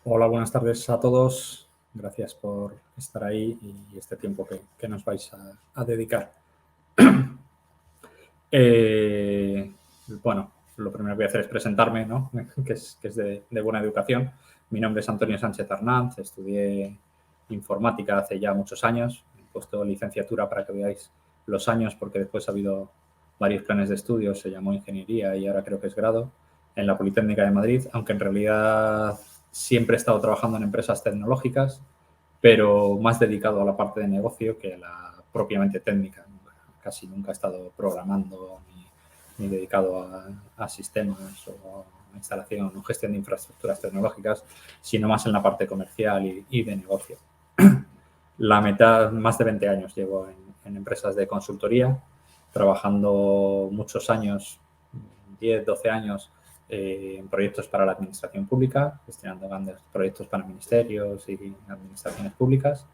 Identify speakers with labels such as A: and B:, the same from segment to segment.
A: Hola, buenas tardes a todos. Gracias por estar ahí y este tiempo que nos vais a dedicar. Bueno, lo primero que voy a hacer es presentarme, ¿no? que es de buena educación. Mi nombre es Antonio Sánchez Arnaz, estudié informática hace ya muchos años. He puesto licenciatura para que veáis los años, porque después ha habido varios planes de estudios, se llamó ingeniería y ahora creo que es grado, en la Politécnica de Madrid, aunque en realidad siempre he estado trabajando en empresas tecnológicas, pero más dedicado a la parte de negocio que a la propiamente técnica. Casi nunca he estado programando ni dedicado a sistemas o a instalación o gestión de infraestructuras tecnológicas, sino más en la parte comercial y de negocio. La mitad, más de 20 años llevo en empresas de consultoría, trabajando muchos años, 10, 12 años, en proyectos para la administración pública, gestionando grandes proyectos para ministerios y administraciones públicas.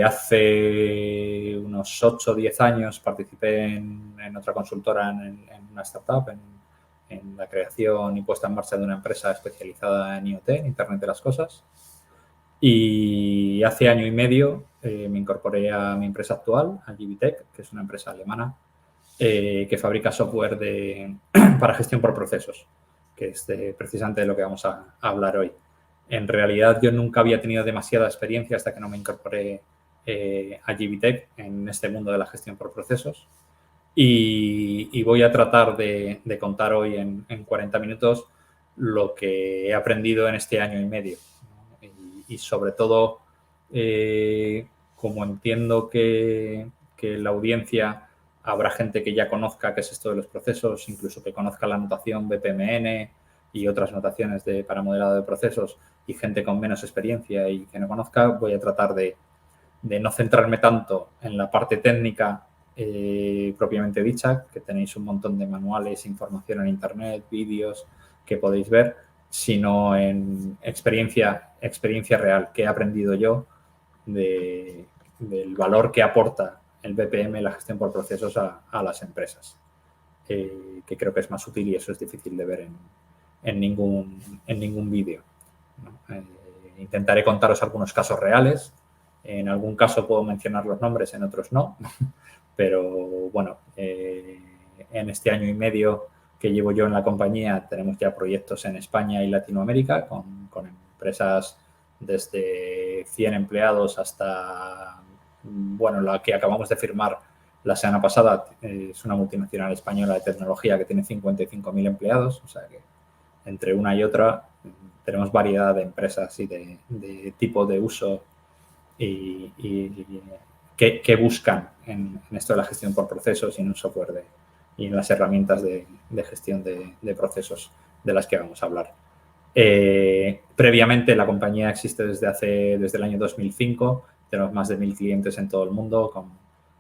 A: Hace unos 8 o 10 años participé en otra consultora, en una startup, en la creación y puesta en marcha de una empresa especializada en IoT, Internet de las Cosas. Y hace año y medio me incorporé a mi empresa actual, a GBTech, que es una empresa alemana que fabrica software para gestión por procesos, que es precisamente de lo que vamos a hablar hoy. En realidad yo nunca había tenido demasiada experiencia hasta que no me incorporé a GBTech en este mundo de la gestión por procesos y voy a tratar de contar hoy en 40 minutos lo que he aprendido en este año y medio, ¿no? Y sobre todo, como entiendo que la audiencia habrá gente que ya conozca qué es esto de los procesos, incluso que conozca la notación BPMN y otras notaciones para modelado de procesos, y gente con menos experiencia y que no conozca, voy a tratar de no centrarme tanto en la parte técnica propiamente dicha, que tenéis un montón de manuales, información en internet, vídeos que podéis ver, sino en experiencia real, que he aprendido yo del valor que aporta el BPM, la gestión por procesos, a las empresas, que creo que es más útil y eso es difícil de ver en ningún vídeo, ¿no? Intentaré contaros algunos casos reales. En algún caso puedo mencionar los nombres, en otros no. Pero bueno, en este año y medio que llevo yo en la compañía tenemos ya proyectos en España y Latinoamérica con empresas desde 100 empleados hasta, bueno, la que acabamos de firmar la semana pasada es una multinacional española de tecnología que tiene 55.000 empleados, o sea que entre una y otra tenemos variedad de empresas y de tipo de uso y que buscan en esto de la gestión por procesos y en un software y en las herramientas de gestión de procesos de las que vamos a hablar. Previamente la compañía existe desde el año 2005, tenemos más de 1.000 clientes en todo el mundo con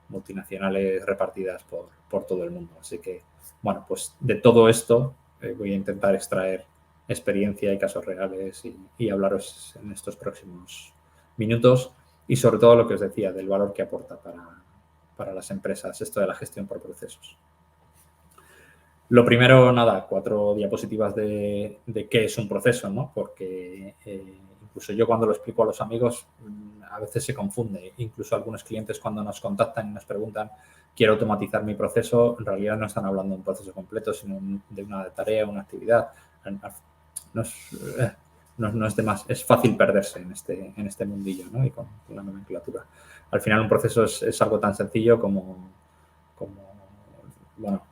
A: multinacionales repartidas por todo el mundo. Así que, bueno, pues de todo esto voy a intentar extraer experiencia y casos reales y hablaros en estos próximos minutos y sobre todo lo que os decía del valor que aporta para las empresas esto de la gestión por procesos. Lo primero, nada, 4 diapositivas de qué es un proceso, ¿no? Porque incluso yo cuando lo explico a los amigos a veces se confunde. Incluso algunos clientes cuando nos contactan y nos preguntan quiero automatizar mi proceso, en realidad no están hablando de un proceso completo, sino de una tarea, una actividad. No es de más, es fácil perderse en este mundillo, ¿no? Y con la nomenclatura. Al final un proceso es algo tan sencillo como bueno,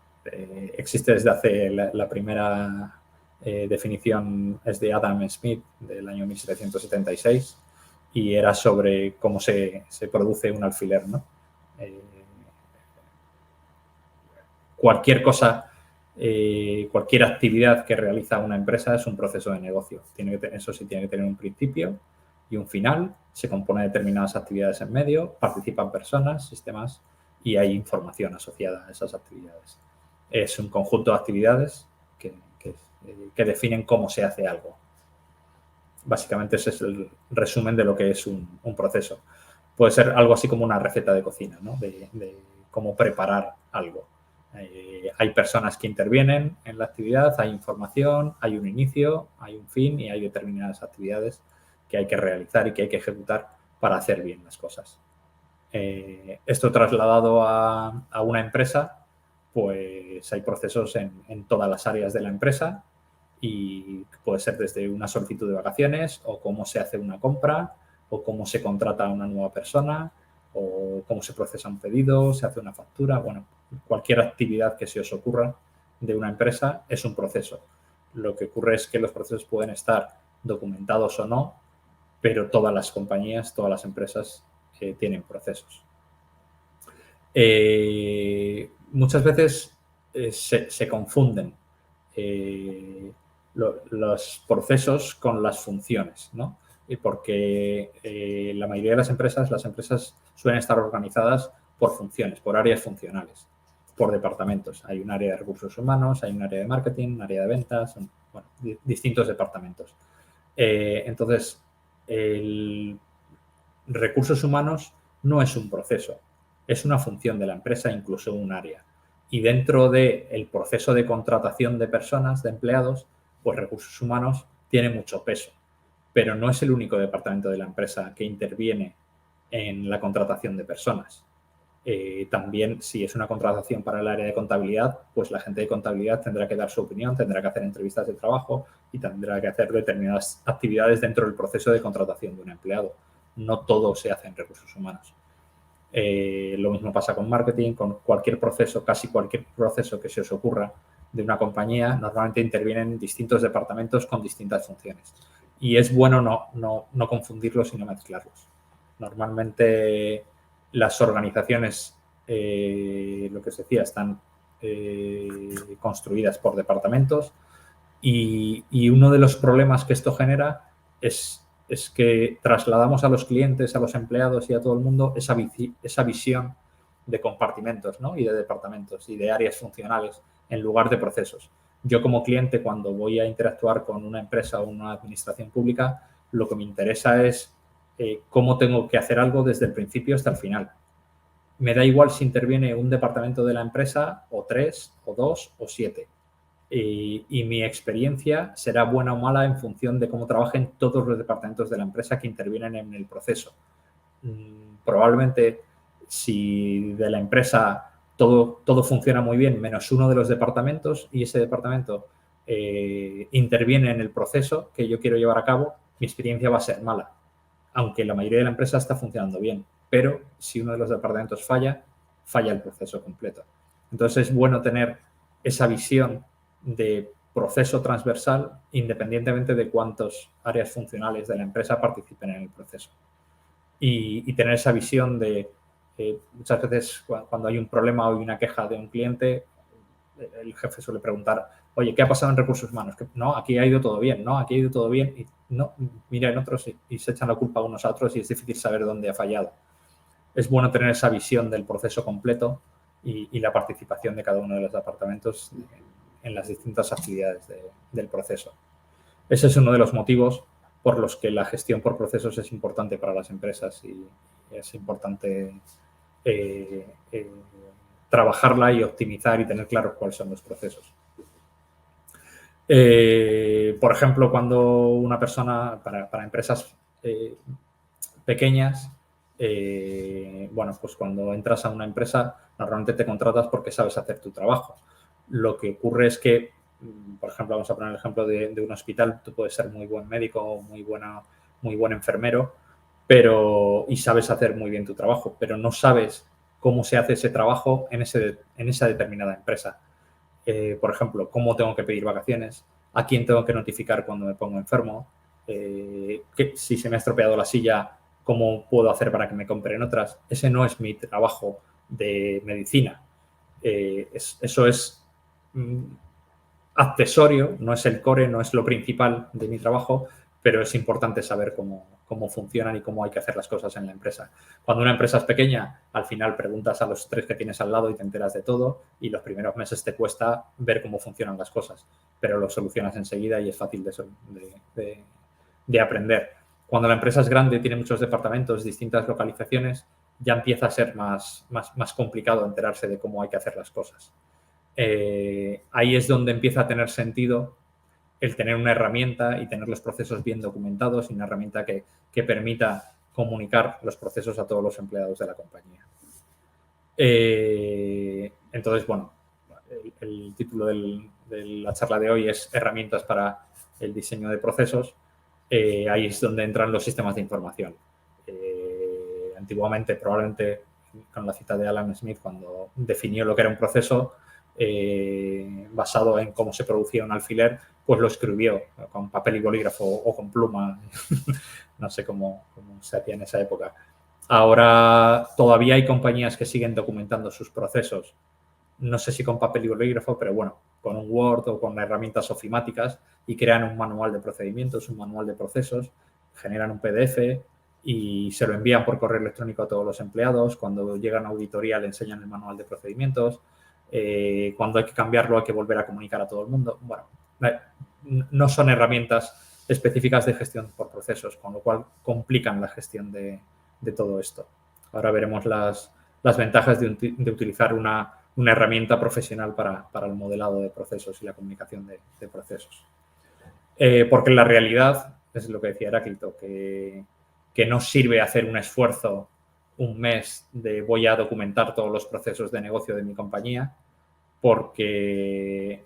A: existe desde hace la primera definición es de Adam Smith del año 1776 y era sobre cómo se produce un alfiler, ¿no? Cualquier cosa, cualquier actividad que realiza una empresa es un proceso de negocio. Eso sí, tiene que tener un principio y un final, se compone de determinadas actividades en medio, participan personas, sistemas y hay información asociada a esas actividades. Es un conjunto de actividades que definen cómo se hace algo. Básicamente ese es el resumen de lo que es un proceso. Puede ser algo así como una receta de cocina, ¿no? De cómo preparar algo. Hay personas que intervienen en la actividad, hay información, hay un inicio, hay un fin y hay determinadas actividades que hay que realizar y que hay que ejecutar para hacer bien las cosas. Esto trasladado a una empresa, pues hay procesos en todas las áreas de la empresa y puede ser desde una solicitud de vacaciones o cómo se hace una compra o cómo se contrata a una nueva persona o cómo se procesa un pedido, se hace una factura. Bueno, cualquier actividad que se os ocurra de una empresa es un proceso. Lo que ocurre es que los procesos pueden estar documentados o no, pero todas las compañías, todas las empresas tienen procesos. Muchas veces se confunden los procesos con las funciones, ¿no? Porque la mayoría de las empresas suelen estar organizadas por funciones, por áreas funcionales, por departamentos. Hay un área de recursos humanos, hay un área de marketing, un área de ventas, bueno, distintos departamentos. Entonces, recursos humanos no es un proceso, es una función de la empresa, incluso un área. Y dentro del proceso de contratación de personas, de empleados, pues recursos humanos tiene mucho peso, pero no es el único departamento de la empresa que interviene en la contratación de personas. También, si es una contratación para el área de contabilidad, pues la gente de contabilidad tendrá que dar su opinión, tendrá que hacer entrevistas de trabajo y tendrá que hacer determinadas actividades dentro del proceso de contratación de un empleado. No todo se hace en recursos humanos. Lo mismo pasa con marketing, con cualquier proceso, casi cualquier proceso que se os ocurra de una compañía, normalmente intervienen distintos departamentos con distintas funciones. Y es bueno no confundirlos y no mezclarlos. Normalmente las organizaciones, lo que os decía, están construidas por departamentos y uno de los problemas que esto genera es que trasladamos a los clientes, a los empleados y a todo el mundo esa visión de compartimentos, ¿no? Y de departamentos y de áreas funcionales en lugar de procesos. Yo como cliente, cuando voy a interactuar con una empresa o una administración pública, lo que me interesa es cómo tengo que hacer algo desde el principio hasta el final. Me da igual si interviene un departamento de la empresa o 3 o 2 o 7. Y mi experiencia será buena o mala en función de cómo trabajen todos los departamentos de la empresa que intervienen en el proceso. Probablemente si de la empresa todo funciona muy bien, menos uno de los departamentos y ese departamento interviene en el proceso que yo quiero llevar a cabo, mi experiencia va a ser mala, aunque la mayoría de la empresa está funcionando bien. Pero si uno de los departamentos falla el proceso completo. Entonces es bueno tener esa visión de proceso transversal independientemente de cuántas áreas funcionales de la empresa participen en el proceso. Y tener esa visión de muchas veces cuando hay un problema o hay una queja de un cliente, el jefe suele preguntar, oye, ¿qué ha pasado en recursos humanos? No, aquí ha ido todo bien, no, aquí ha ido todo bien. Y no, mira en otros y se echan la culpa unos a otros y es difícil saber dónde ha fallado. Es bueno tener esa visión del proceso completo y la participación de cada uno de los departamentos en las distintas actividades del proceso. Ese es uno de los motivos por los que la gestión por procesos es importante para las empresas y es importante trabajarla y optimizar y tener claro cuáles son los procesos. Por ejemplo, cuando una persona, para empresas pequeñas, bueno, pues cuando entras a una empresa, normalmente te contratas porque sabes hacer tu trabajo. Lo que ocurre es que, por ejemplo, vamos a poner el ejemplo de un hospital, tú puedes ser muy buen médico o muy buen enfermero, y sabes hacer muy bien tu trabajo, pero no sabes cómo se hace ese trabajo en esa determinada empresa. Por ejemplo, cómo tengo que pedir vacaciones, a quién tengo que notificar cuando me pongo enfermo, si se me ha estropeado la silla, cómo puedo hacer para que me compren otras. Ese no es mi trabajo de medicina. Eso es accesorio, no es el core, no es lo principal de mi trabajo, pero es importante saber cómo funcionan y cómo hay que hacer las cosas en la empresa. Cuando una empresa es pequeña, al final preguntas a los 3 que tienes al lado y te enteras de todo y los primeros meses te cuesta ver cómo funcionan las cosas, pero lo solucionas enseguida y es fácil de aprender. Cuando la empresa es grande, tiene muchos departamentos, distintas localizaciones, ya empieza a ser más complicado enterarse de cómo hay que hacer las cosas. ahí es donde empieza a tener sentido el tener una herramienta y tener los procesos bien documentados y una herramienta que permita comunicar los procesos a todos los empleados de la compañía. Entonces, bueno, el título de la charla de hoy es Herramientas para el diseño de procesos. Ahí es donde entran los sistemas de información. Antiguamente, probablemente con la cita de Alan Smith, cuando definió lo que era un proceso basado en cómo se producía un alfiler, pues lo escribió con papel y bolígrafo o con pluma. No sé cómo se hacía en esa época. Ahora todavía hay compañías que siguen documentando sus procesos, no sé si con papel y bolígrafo, pero bueno, con un Word o con herramientas ofimáticas y crean un manual de procedimientos, un manual de procesos, generan un PDF y se lo envían por correo electrónico a todos los empleados. Cuando llegan a auditoría le enseñan el manual de procedimientos. Cuando hay que cambiarlo hay que volver a comunicar a todo el mundo. Bueno, no son herramientas específicas de gestión por procesos, con lo cual complican la gestión de todo esto. Ahora veremos las ventajas de utilizar una herramienta profesional para el modelado de procesos y la comunicación de procesos. Porque en la realidad, es lo que decía Heráclito, que no sirve hacer un esfuerzo un mes de voy a documentar todos los procesos de negocio de mi compañía, porque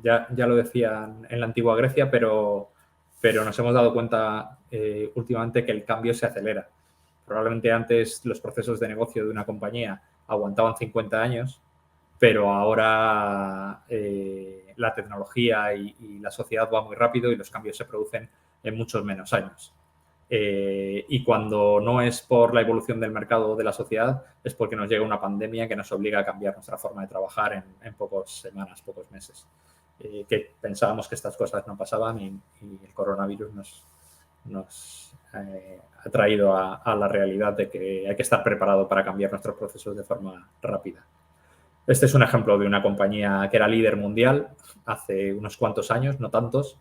A: ya lo decían en la antigua Grecia, pero nos hemos dado cuenta últimamente que el cambio se acelera. Probablemente antes los procesos de negocio de una compañía aguantaban 50 años, pero ahora la tecnología y la sociedad va muy rápido y los cambios se producen en muchos menos años. Y cuando no es por la evolución del mercado o de la sociedad, es porque nos llega una pandemia que nos obliga a cambiar nuestra forma de trabajar en pocas semanas, pocos meses. Que pensábamos que estas cosas no pasaban y el coronavirus nos ha traído a la realidad de que hay que estar preparado para cambiar nuestros procesos de forma rápida. Este es un ejemplo de una compañía que era líder mundial hace unos cuantos años, no tantos,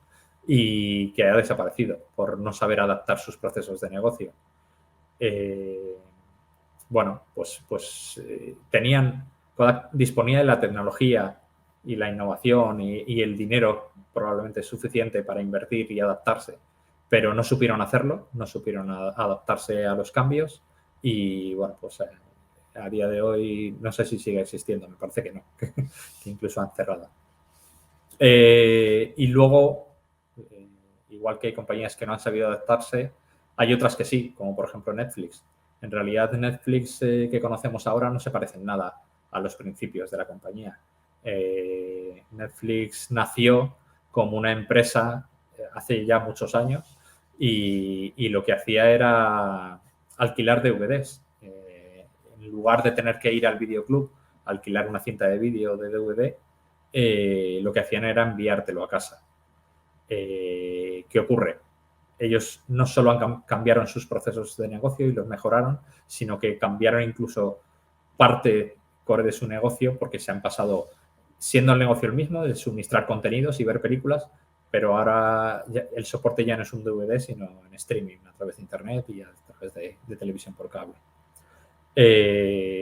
A: y que ha desaparecido por no saber adaptar sus procesos de negocio. Bueno, pues disponía de la tecnología y la innovación y el dinero probablemente suficiente para invertir y adaptarse, pero no supieron hacerlo, no supieron adaptarse a los cambios y, bueno, pues a día de hoy no sé si sigue existiendo, me parece que no, que incluso han cerrado. Y luego, igual que hay compañías que no han sabido adaptarse, hay otras que sí, como por ejemplo Netflix. En realidad Netflix que conocemos ahora no se parece en nada a los principios de la compañía. Netflix nació como una empresa hace ya muchos años y lo que hacía era alquilar DVDs. En lugar de tener que ir al videoclub, alquilar una cinta de vídeo de DVD, lo que hacían era enviártelo a casa. ¿Qué ocurre? Ellos no solo cambiaron sus procesos de negocio y los mejoraron, sino que cambiaron incluso parte core de su negocio porque se han pasado, siendo el negocio el mismo, de suministrar contenidos y ver películas, pero ahora el soporte ya no es un DVD, sino en streaming, a través de internet y a través de televisión por cable.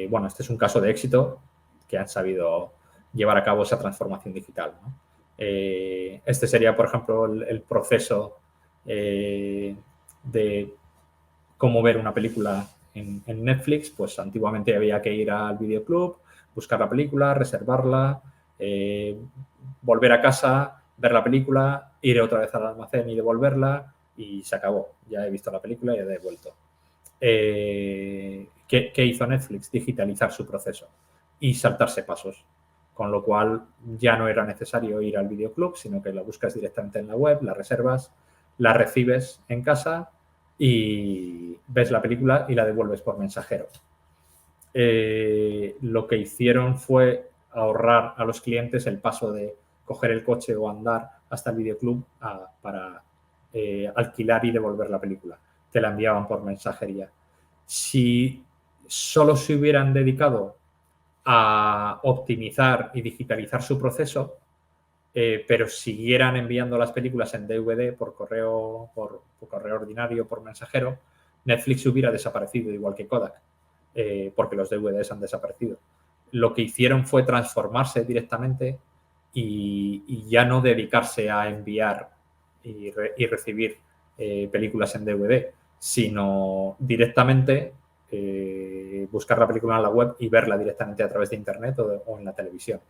A: Bueno, este es un caso de éxito que han sabido llevar a cabo esa transformación digital, ¿no? Este sería, por ejemplo, el proceso de cómo ver una película en Netflix. Pues antiguamente había que ir al videoclub, buscar la película, reservarla, volver a casa, ver la película, ir otra vez al almacén y devolverla y se acabó. Ya he visto la película y he devuelto. ¿Qué hizo Netflix? Digitalizar su proceso y saltarse pasos, con lo cual ya no era necesario ir al videoclub, sino que la buscas directamente en la web, la reservas, la recibes en casa y ves la película y la devuelves por mensajero. Lo que hicieron fue ahorrar a los clientes el paso de coger el coche o andar hasta el videoclub para alquilar y devolver la película. Te la enviaban por mensajería. Si solo se hubieran dedicado a optimizar y digitalizar su proceso, pero siguieran enviando las películas en DVD por correo ordinario, por mensajero, Netflix hubiera desaparecido igual que Kodak, porque los DVDs han desaparecido. lo que hicieron fue transformarse directamente y ya no dedicarse a enviar y recibir películas en DVD, sino directamente buscar la película en la web y verla directamente a través de Internet o en la televisión.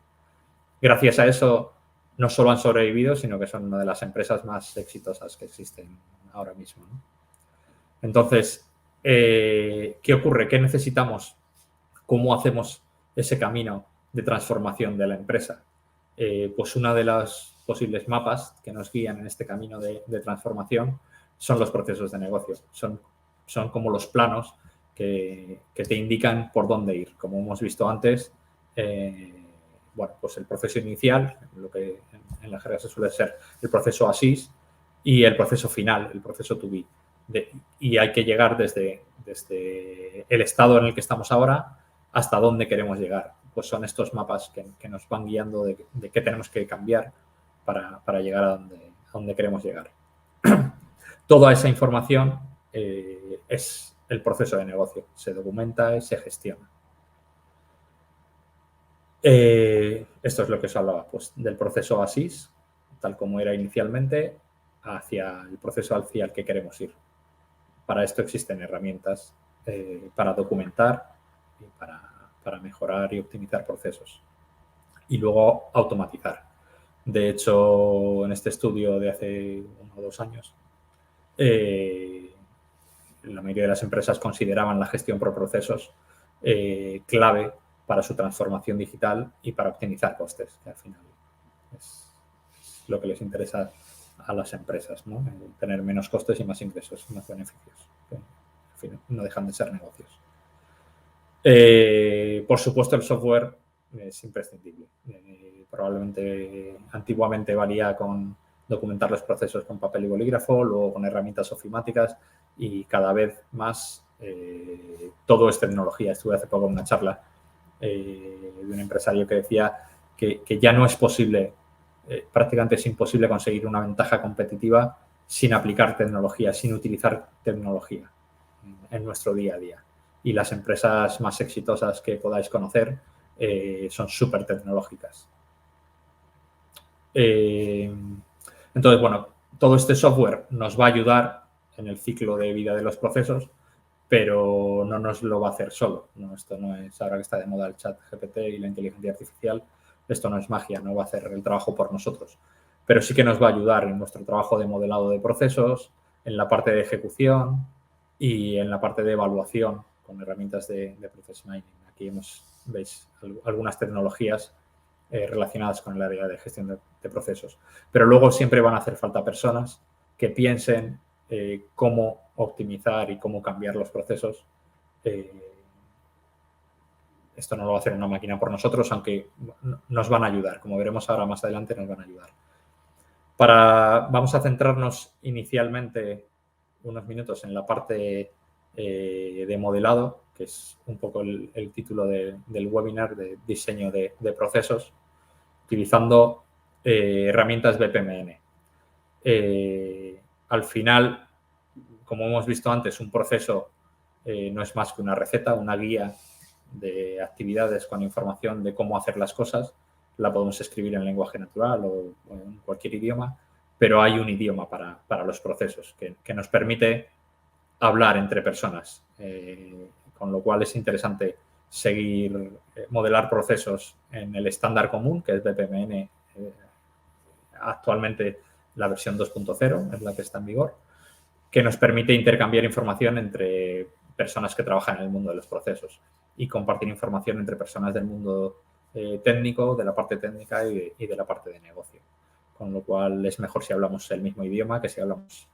A: Gracias a eso, no solo han sobrevivido, sino que son una de las empresas más exitosas que existen ahora mismo, ¿no? Entonces, ¿qué ocurre? ¿Qué necesitamos? ¿Cómo hacemos ese camino de transformación de la empresa? Pues una de las posibles mapas que nos guían en este camino de transformación son los procesos de negocio. Son como los planos que te indican por dónde ir. Como hemos visto antes, bueno, pues el proceso inicial, lo que en la jerga se suele ser el proceso ASIS, y el proceso final, el proceso to be. Y hay que llegar desde el estado en el que estamos ahora hasta dónde queremos llegar. Pues son estos mapas que nos van guiando de qué tenemos que cambiar para llegar a donde queremos llegar. Toda esa información es el proceso de negocio. Se documenta y se gestiona. Esto es lo que os hablaba, pues, del proceso ASIS, tal como era inicialmente, hacia el proceso hacia el que queremos ir. Para esto existen herramientas para documentar y para mejorar y optimizar procesos. Y luego automatizar. De hecho, en este estudio de hace 1 o 2 años, la mayoría de las empresas consideraban la gestión por procesos clave para su transformación digital y para optimizar costes, que al final es lo que les interesa a las empresas, ¿no? Tener menos costes y más ingresos, más beneficios, que al final no dejan de ser negocios. Por supuesto, el software es imprescindible. Probablemente antiguamente valía con documentar los procesos con papel y bolígrafo, luego con herramientas ofimáticas, y cada vez más todo es tecnología. Estuve hace poco en una charla de un empresario que decía que ya no es posible, prácticamente es imposible conseguir una ventaja competitiva sin aplicar tecnología, sin utilizar tecnología en nuestro día a día. Y las empresas más exitosas que podáis conocer son súper tecnológicas. Entonces, bueno, todo este software nos va a ayudar en el ciclo de vida de los procesos, pero no nos lo va a hacer solo, ¿no? Esto no es, ahora que está de moda el chat GPT y la inteligencia artificial, esto no es magia, no va a hacer el trabajo por nosotros, pero sí que nos va a ayudar en nuestro trabajo de modelado de procesos, en la parte de ejecución y en la parte de evaluación con herramientas de Process Mining. Aquí veis algunas tecnologías relacionadas con el área de gestión de procesos. Pero luego siempre van a hacer falta personas que piensen cómo optimizar y cómo cambiar los procesos. Esto no lo va a hacer una máquina por nosotros, aunque nos van a ayudar. Como veremos ahora más adelante, nos van a ayudar. Vamos a centrarnos inicialmente unos minutos en la parte de modelado, que es un poco el título del webinar de diseño de procesos, utilizando herramientas BPMN. Al final, como hemos visto antes, un proceso no es más que una receta, una guía de actividades con información de cómo hacer las cosas. La podemos escribir en lenguaje natural o en cualquier idioma, pero hay un idioma para los procesos que nos permite hablar entre personas, con lo cual es interesante seguir, modelar procesos en el estándar común, que es BPMN, actualmente la versión 2.0 es la que está en vigor, que nos permite intercambiar información entre personas que trabajan en el mundo de los procesos y compartir información entre personas del mundo técnico, de la parte técnica y de la parte de negocio. Con lo cual es mejor si hablamos el mismo idioma que si hablamos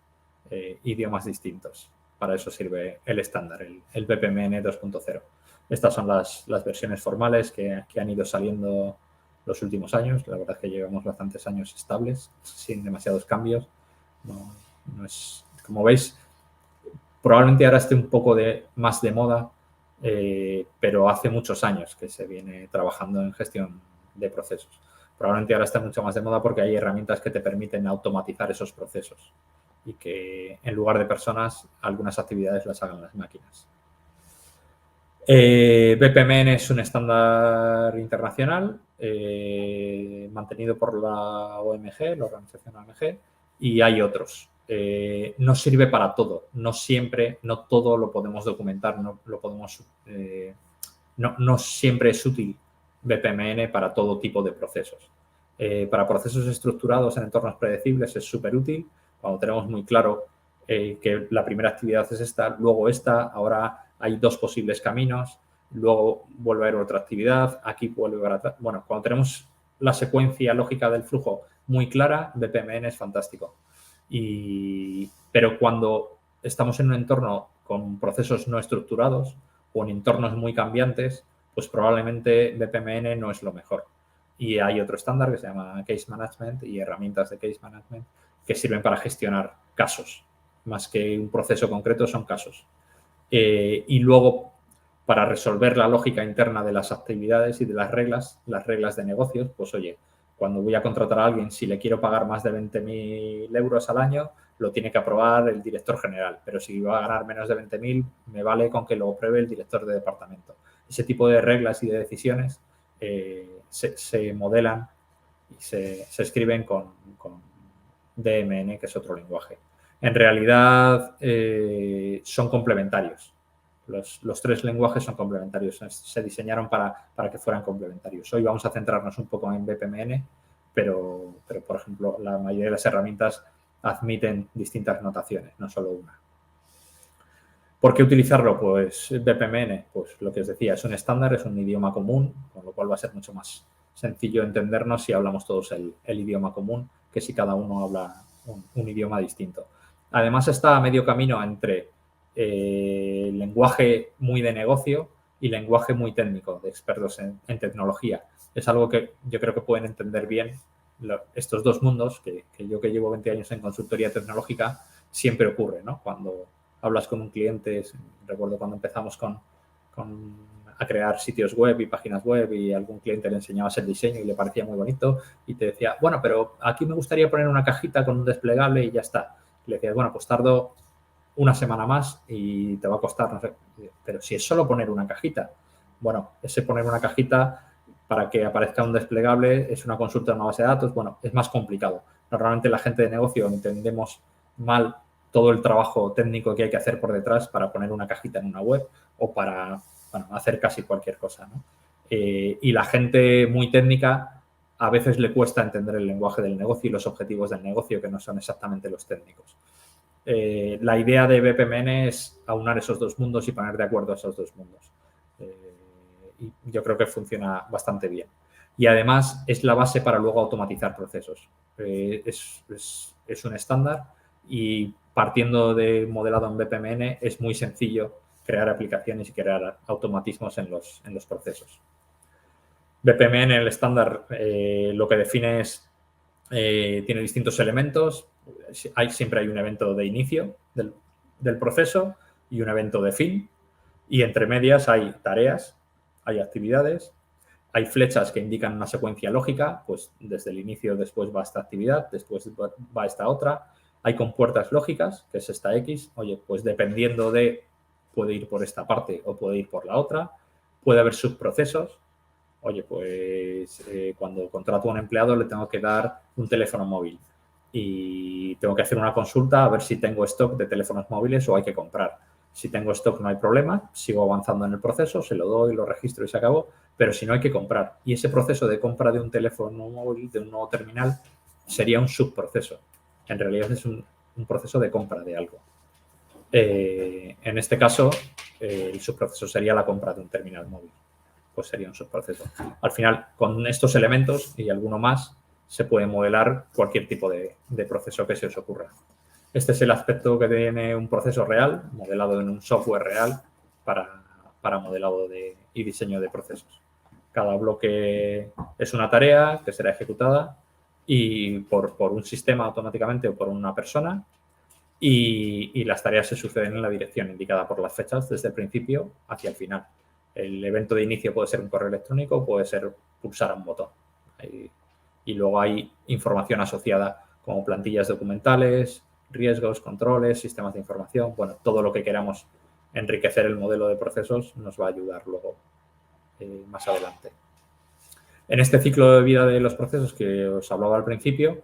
A: idiomas distintos. Para eso sirve el estándar, el BPMN 2.0. Estas son las versiones formales que han ido saliendo los últimos años. La verdad es que llevamos bastantes años estables, sin demasiados cambios. No es, como veis, probablemente ahora esté un poco más de moda, pero hace muchos años que se viene trabajando en gestión de procesos. Probablemente ahora está mucho más de moda porque hay herramientas que te permiten automatizar esos procesos y que en lugar de personas algunas actividades las hagan las máquinas. BPMN es un estándar internacional mantenido por la OMG, la organización OMG, y hay otros. No sirve para todo, no siempre, no todo lo podemos documentar, no siempre es útil BPMN para todo tipo de procesos. Para procesos estructurados en entornos predecibles es súper útil, cuando tenemos muy claro que la primera actividad es esta, luego esta, ahora hay dos posibles caminos, luego vuelve a haber otra actividad, aquí vuelve a haber otra. Bueno, cuando tenemos la secuencia lógica del flujo muy clara, BPMN es fantástico. Pero cuando estamos en un entorno con procesos no estructurados o en entornos muy cambiantes, pues probablemente BPMN no es lo mejor. Y hay otro estándar que se llama Case Management y herramientas de Case Management que sirven para gestionar casos. Más que un proceso concreto, son casos. Y luego, para resolver la lógica interna de las actividades y de las reglas de negocios, pues oye, cuando voy a contratar a alguien, si le quiero pagar más de 20.000 euros al año, lo tiene que aprobar el director general. Pero si va a ganar menos de 20.000, me vale con que lo apruebe el director de departamento. Ese tipo de reglas y de decisiones se modelan y se escriben con DMN, que es otro lenguaje. En realidad son complementarios. Los tres lenguajes son complementarios, se diseñaron para que fueran complementarios. Hoy vamos a centrarnos un poco en BPMN, pero por ejemplo, la mayoría de las herramientas admiten distintas notaciones, no solo una. ¿Por qué utilizarlo? Pues BPMN, pues lo que os decía, es un estándar, es un idioma común, con lo cual va a ser mucho más sencillo entendernos si hablamos todos el idioma común que si cada uno habla un idioma distinto. Además está a medio camino entre lenguaje muy de negocio y lenguaje muy técnico, de expertos en tecnología. Es algo que yo creo que pueden entender bien estos dos mundos, que yo que llevo 20 años en consultoría tecnológica, siempre ocurre, ¿no? Cuando hablas con un cliente, recuerdo cuando empezamos a crear sitios web y páginas web y algún cliente le enseñabas el diseño y le parecía muy bonito y te decía, bueno, pero aquí me gustaría poner una cajita con un desplegable y ya está. Y le decías, bueno, pues tardo una semana más y te va a costar, no sé, pero si es solo poner una cajita. Bueno, ese poner una cajita para que aparezca un desplegable es una consulta de una base de datos, bueno, es más complicado. Normalmente la gente de negocio entendemos mal todo el trabajo técnico que hay que hacer por detrás para poner una cajita en una web o para hacer casi cualquier cosa, ¿no? Y la gente muy técnica a veces le cuesta entender el lenguaje del negocio y los objetivos del negocio, que no son exactamente los técnicos. La idea de BPMN es aunar esos dos mundos y poner de acuerdo a esos dos mundos. Y yo creo que funciona bastante bien. Y además es la base para luego automatizar procesos. Es un estándar y partiendo de modelado en BPMN es muy sencillo crear aplicaciones y crear automatismos en los procesos. BPMN, el estándar, lo que define es, tiene distintos elementos. Siempre hay un evento de inicio del proceso y un evento de fin. Y entre medias hay tareas, hay actividades, hay flechas que indican una secuencia lógica, pues desde el inicio después va esta actividad, después va esta otra. Hay compuertas lógicas, que es esta X. Oye, pues dependiendo de, puede ir por esta parte o puede ir por la otra. Puede haber subprocesos. Oye, pues cuando contrato a un empleado le tengo que dar un teléfono móvil y tengo que hacer una consulta a ver si tengo stock de teléfonos móviles o hay que comprar. Si tengo stock no hay problema, sigo avanzando en el proceso, se lo doy, lo registro y se acabó, pero si no hay que comprar. Y ese proceso de compra de un teléfono móvil, de un nuevo terminal, sería un subproceso. En realidad es un proceso de compra de algo. En este caso, el subproceso sería la compra de un terminal móvil. Pues sería un subproceso. Al final, con estos elementos y alguno más, se puede modelar cualquier tipo de proceso que se os ocurra. Este es el aspecto que tiene un proceso real, modelado en un software real para modelado y diseño de procesos. Cada bloque es una tarea que será ejecutada y por un sistema automáticamente o por una persona y las tareas se suceden en la dirección indicada por las fechas desde el principio hacia el final. El evento de inicio puede ser un correo electrónico, puede ser pulsar un botón. Y luego hay información asociada como plantillas documentales, riesgos, controles, sistemas de información, bueno, todo lo que queramos enriquecer el modelo de procesos nos va a ayudar luego más adelante. En este ciclo de vida de los procesos que os hablaba al principio,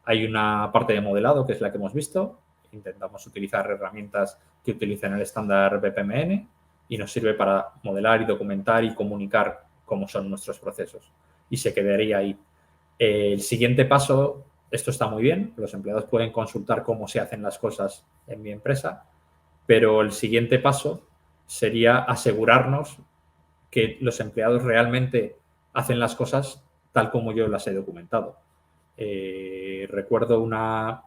A: hay una parte de modelado que es la que hemos visto. Intentamos utilizar herramientas que utilicen el estándar BPMN y nos sirve para modelar y documentar y comunicar cómo son nuestros procesos. Y se quedaría ahí. El siguiente paso, esto está muy bien, los empleados pueden consultar cómo se hacen las cosas en mi empresa, pero el siguiente paso sería asegurarnos que los empleados realmente hacen las cosas tal como yo las he documentado. Recuerdo una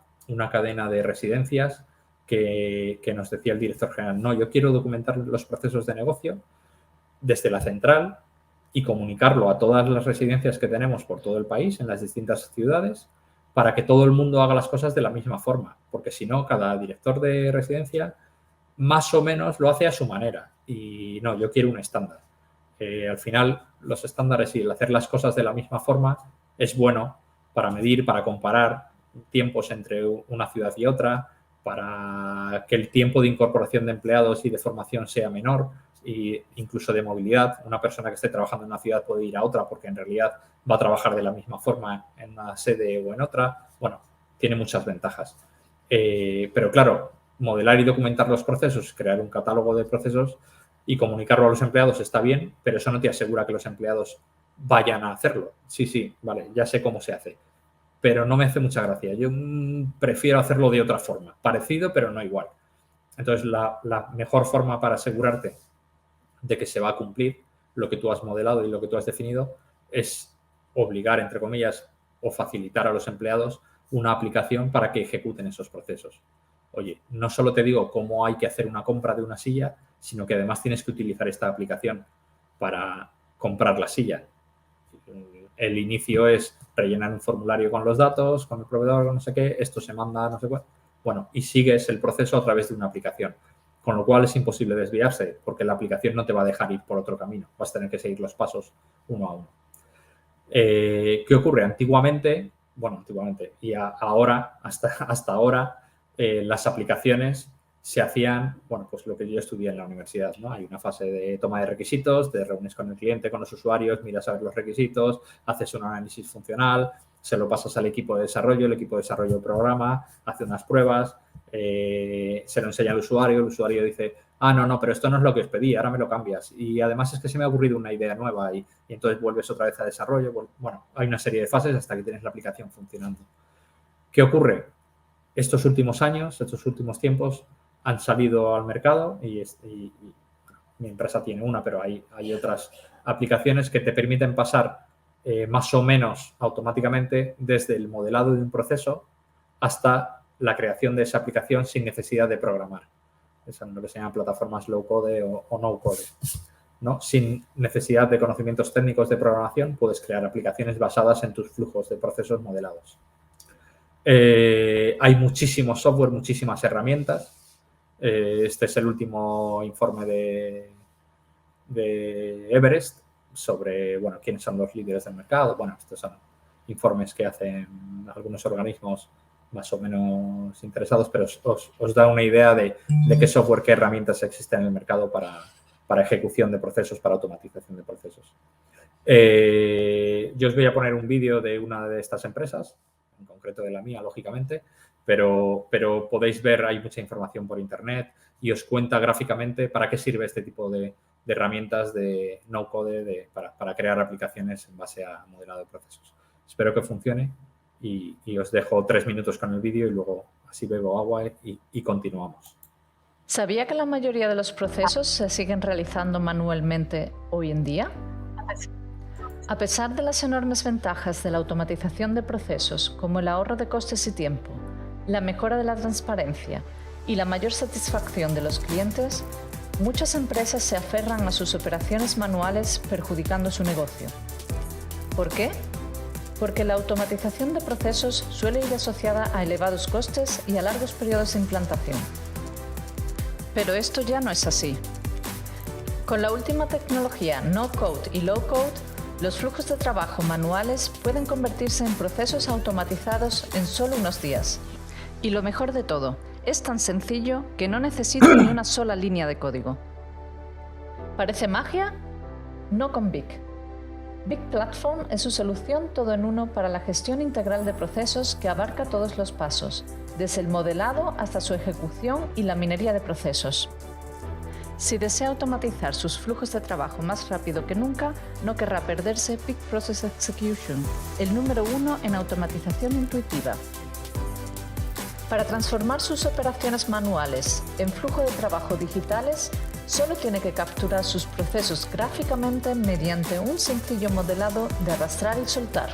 A: cadena de residencias que nos decía el director general, no, yo quiero documentar los procesos de negocio desde la central y comunicarlo a todas las residencias que tenemos por todo el país, en las distintas ciudades, para que todo el mundo haga las cosas de la misma forma, porque si no, cada director de residencia más o menos lo hace a su manera y no, yo quiero un estándar. Al final, los estándares y el hacer las cosas de la misma forma es bueno para medir, para comparar tiempos entre una ciudad y otra, para que el tiempo de incorporación de empleados y de formación sea menor e incluso de movilidad. Una persona que esté trabajando en una ciudad puede ir a otra porque en realidad va a trabajar de la misma forma en una sede o en otra. Bueno, tiene muchas ventajas. Pero claro, modelar y documentar los procesos, crear un catálogo de procesos y comunicarlo a los empleados está bien, pero eso no te asegura que los empleados vayan a hacerlo. Sí, vale, ya sé cómo se hace, pero no me hace mucha gracia. Yo prefiero hacerlo de otra forma, parecido, pero no igual. Entonces, la mejor forma para asegurarte de que se va a cumplir lo que tú has modelado y lo que tú has definido es obligar, entre comillas, o facilitar a los empleados una aplicación para que ejecuten esos procesos. Oye, no solo te digo cómo hay que hacer una compra de una silla, sino que además tienes que utilizar esta aplicación para comprar la silla. El inicio es rellenar un formulario con los datos, con el proveedor, no sé qué, esto se manda, no sé cuál. Bueno, y sigues el proceso a través de una aplicación, con lo cual es imposible desviarse, porque la aplicación no te va a dejar ir por otro camino, vas a tener que seguir los pasos uno a uno. ¿Qué ocurre? Antiguamente y ahora, hasta ahora, las aplicaciones se hacían, bueno, pues lo que yo estudié en la universidad, ¿no? Hay una fase de toma de requisitos, te reúnes con el cliente, con los usuarios, miras a ver los requisitos, haces un análisis funcional, se lo pasas al equipo de desarrollo, el equipo de desarrollo programa, hace unas pruebas, se lo enseña al usuario, el usuario dice, no, pero esto no es lo que os pedí, ahora me lo cambias. Y además es que se me ha ocurrido una idea nueva y entonces vuelves otra vez a desarrollo. Bueno, hay una serie de fases hasta que tienes la aplicación funcionando. ¿Qué ocurre? Estos últimos años, estos últimos tiempos, han salido al mercado y mi empresa tiene una, pero hay otras aplicaciones que te permiten pasar más o menos automáticamente desde el modelado de un proceso hasta la creación de esa aplicación sin necesidad de programar. Eso es lo que se llama plataformas low code o no code, ¿no? Sin necesidad de conocimientos técnicos de programación, puedes crear aplicaciones basadas en tus flujos de procesos modelados. Hay muchísimo software, muchísimas herramientas. Este es el último informe de Everest sobre, bueno, quiénes son los líderes del mercado. Bueno, estos son informes que hacen algunos organismos más o menos interesados, pero os da una idea de qué software, qué herramientas existen en el mercado para ejecución de procesos, para automatización de procesos. Yo os voy a poner un vídeo de una de estas empresas, en concreto de la mía, lógicamente, pero podéis ver, hay mucha información por internet y os cuenta gráficamente para qué sirve este tipo de herramientas de no-code para crear aplicaciones en base a modelado de procesos. Espero que funcione y os dejo 3 minutos con el vídeo y luego así bebo agua y continuamos.
B: ¿Sabía que la mayoría de los procesos se siguen realizando manualmente hoy en día? A pesar de las enormes ventajas de la automatización de procesos, como el ahorro de costes y tiempo, la mejora de la transparencia y la mayor satisfacción de los clientes, muchas empresas se aferran a sus operaciones manuales, perjudicando su negocio. ¿Por qué? Porque la automatización de procesos suele ir asociada a elevados costes y a largos periodos de implantación. Pero esto ya no es así. Con la última tecnología no-code y low-code, los flujos de trabajo manuales pueden convertirse en procesos automatizados en solo unos días. Y lo mejor de todo, Es tan sencillo que no necesita ni una sola línea de código. ¿Parece magia? No con Big. Big Platform es su solución todo en uno para la gestión integral de procesos que abarca todos los pasos, desde el modelado hasta su ejecución y la minería de procesos. Si desea automatizar sus flujos de trabajo más rápido que nunca, no querrá perderse Big Process Execution, el número 1 en automatización intuitiva. Para transformar sus operaciones manuales en flujo de trabajo digitales, solo tiene que capturar sus procesos gráficamente mediante un sencillo modelado de arrastrar y soltar.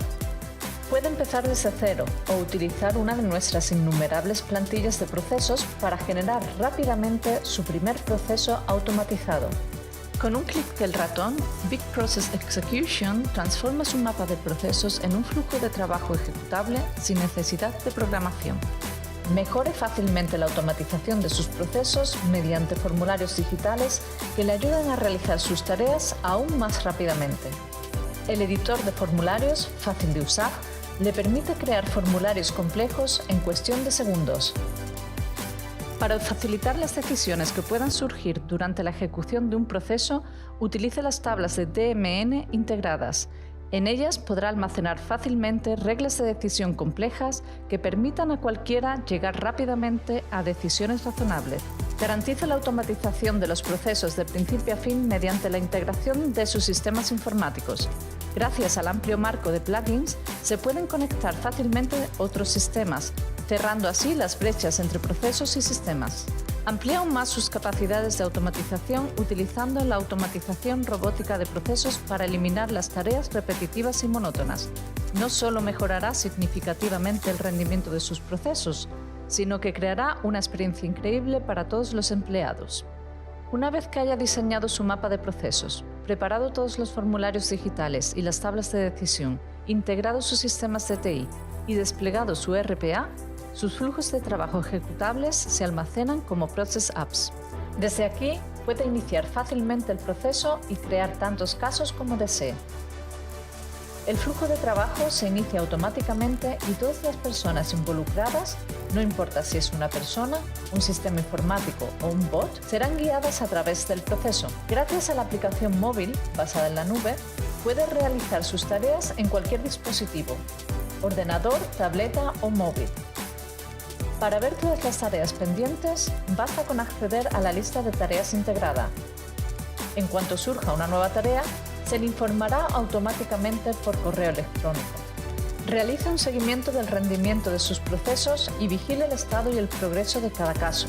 B: Puede empezar desde cero o utilizar una de nuestras innumerables plantillas de procesos para generar rápidamente su primer proceso automatizado. Con un clic del ratón, Big Process Execution transforma su mapa de procesos en un flujo de trabajo ejecutable sin necesidad de programación. Mejore fácilmente la automatización de sus procesos mediante formularios digitales que le ayudan a realizar sus tareas aún más rápidamente. El editor de formularios, fácil de usar, le permite crear formularios complejos en cuestión de segundos. Para facilitar las decisiones que puedan surgir durante la ejecución de un proceso, utilice las tablas de DMN integradas. En ellas podrá almacenar fácilmente reglas de decisión complejas que permitan a cualquiera llegar rápidamente a decisiones razonables. Garantiza la automatización de los procesos de principio a fin mediante la integración de sus sistemas informáticos. Gracias al amplio marco de plugins, se pueden conectar fácilmente otros sistemas, cerrando así las brechas entre procesos y sistemas. Amplía aún más sus capacidades de automatización utilizando la automatización robótica de procesos para eliminar las tareas repetitivas y monótonas. No solo mejorará significativamente el rendimiento de sus procesos, sino que creará una experiencia increíble para todos los empleados. Una vez que haya diseñado su mapa de procesos, preparado todos los formularios digitales y las tablas de decisión, integrado sus sistemas de TI y desplegado su RPA, sus flujos de trabajo ejecutables se almacenan como Process Apps. Desde aquí, puede iniciar fácilmente el proceso y crear tantos casos como desee. El flujo de trabajo se inicia automáticamente y todas las personas involucradas, no importa si es una persona, un sistema informático o un bot, serán guiadas a través del proceso. Gracias a la aplicación móvil, basada en la nube, puede realizar sus tareas en cualquier dispositivo, ordenador, tableta o móvil. Para ver todas las tareas pendientes, basta con acceder a la lista de tareas integrada. En cuanto surja una nueva tarea, se le informará automáticamente por correo electrónico. Realice un seguimiento del rendimiento de sus procesos y vigile el estado y el progreso de cada caso.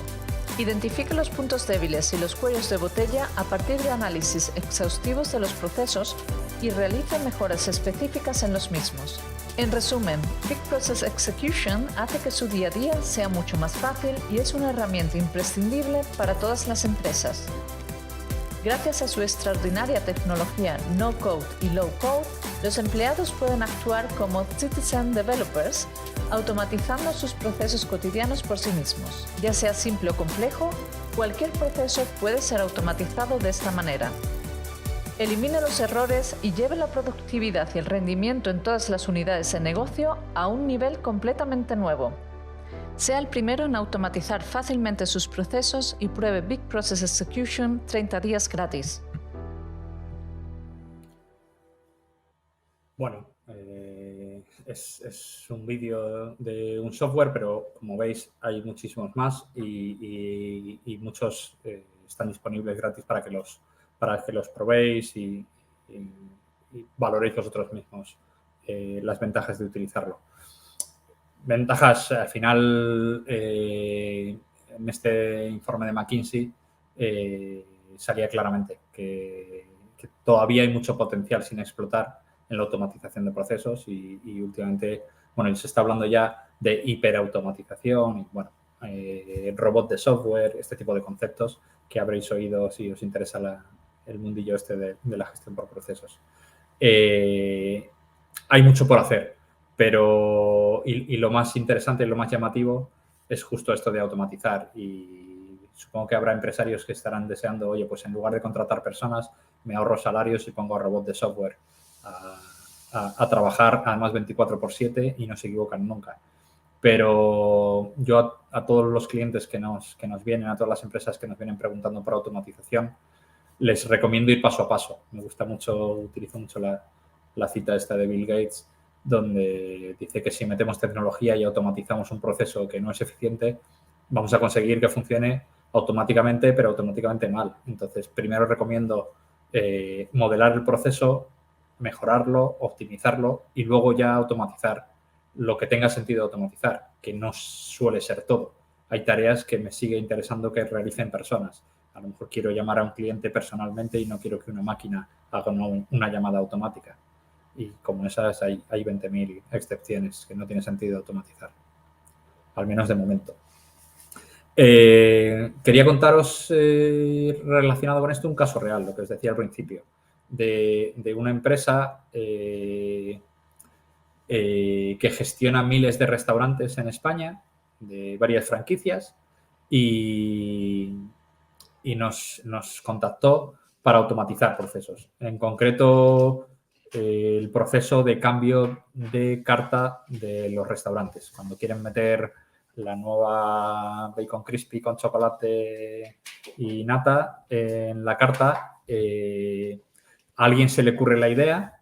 B: Identifique los puntos débiles y los cuellos de botella a partir de análisis exhaustivos de los procesos y realice mejoras específicas en los mismos. En resumen, Big Process Execution hace que su día a día sea mucho más fácil y es una herramienta imprescindible para todas las empresas. Gracias a su extraordinaria tecnología no-code y low-code, los empleados pueden actuar como citizen developers, automatizando sus procesos cotidianos por sí mismos. Ya sea simple o complejo, cualquier proceso puede ser automatizado de esta manera. Elimine los errores y lleve la productividad y el rendimiento en todas las unidades de negocio a un nivel completamente nuevo. Sea el primero en automatizar fácilmente sus procesos y pruebe Big Process Execution 30 días gratis.
A: Bueno, es un vídeo de un software, pero como veis hay muchísimos más y muchos están disponibles gratis para que los probéis y valoréis vosotros mismos las ventajas de utilizarlo. Ventajas, al final, en este informe de McKinsey salía claramente que todavía hay mucho potencial sin explotar en la automatización de procesos y últimamente, bueno, se está hablando ya de hiperautomatización y, bueno, robot de software, este tipo de conceptos que habréis oído si os interesa el mundillo este de la gestión por procesos. Hay mucho por hacer, pero y lo más interesante y lo más llamativo es justo esto de automatizar y supongo que habrá empresarios que estarán deseando, oye, pues en lugar de contratar personas, me ahorro salarios y pongo a robot de software a trabajar además 24/7 y no se equivocan nunca. Pero yo a todos los clientes que nos vienen, a todas las empresas que nos vienen preguntando por automatización, les recomiendo ir paso a paso. Me gusta mucho, utilizo mucho la cita esta de Bill Gates, donde dice que si metemos tecnología y automatizamos un proceso que no es eficiente, vamos a conseguir que funcione automáticamente, pero automáticamente mal. Entonces, primero recomiendo modelar el proceso, mejorarlo, optimizarlo y luego ya automatizar lo que tenga sentido automatizar, que no suele ser todo. Hay tareas que me sigue interesando que realicen personas. A lo mejor quiero llamar a un cliente personalmente y no quiero que una máquina haga una llamada automática. Y como esas hay 20.000 excepciones que no tiene sentido automatizar, al menos de momento. Quería contaros, relacionado con esto, un caso real, lo que os decía al principio, de una empresa que gestiona miles de restaurantes en España, de varias franquicias, y nos contactó para automatizar procesos. En concreto, el proceso de cambio de carta de los restaurantes. Cuando quieren meter la nueva bacon crispy con chocolate y nata en la carta, a alguien se le ocurre la idea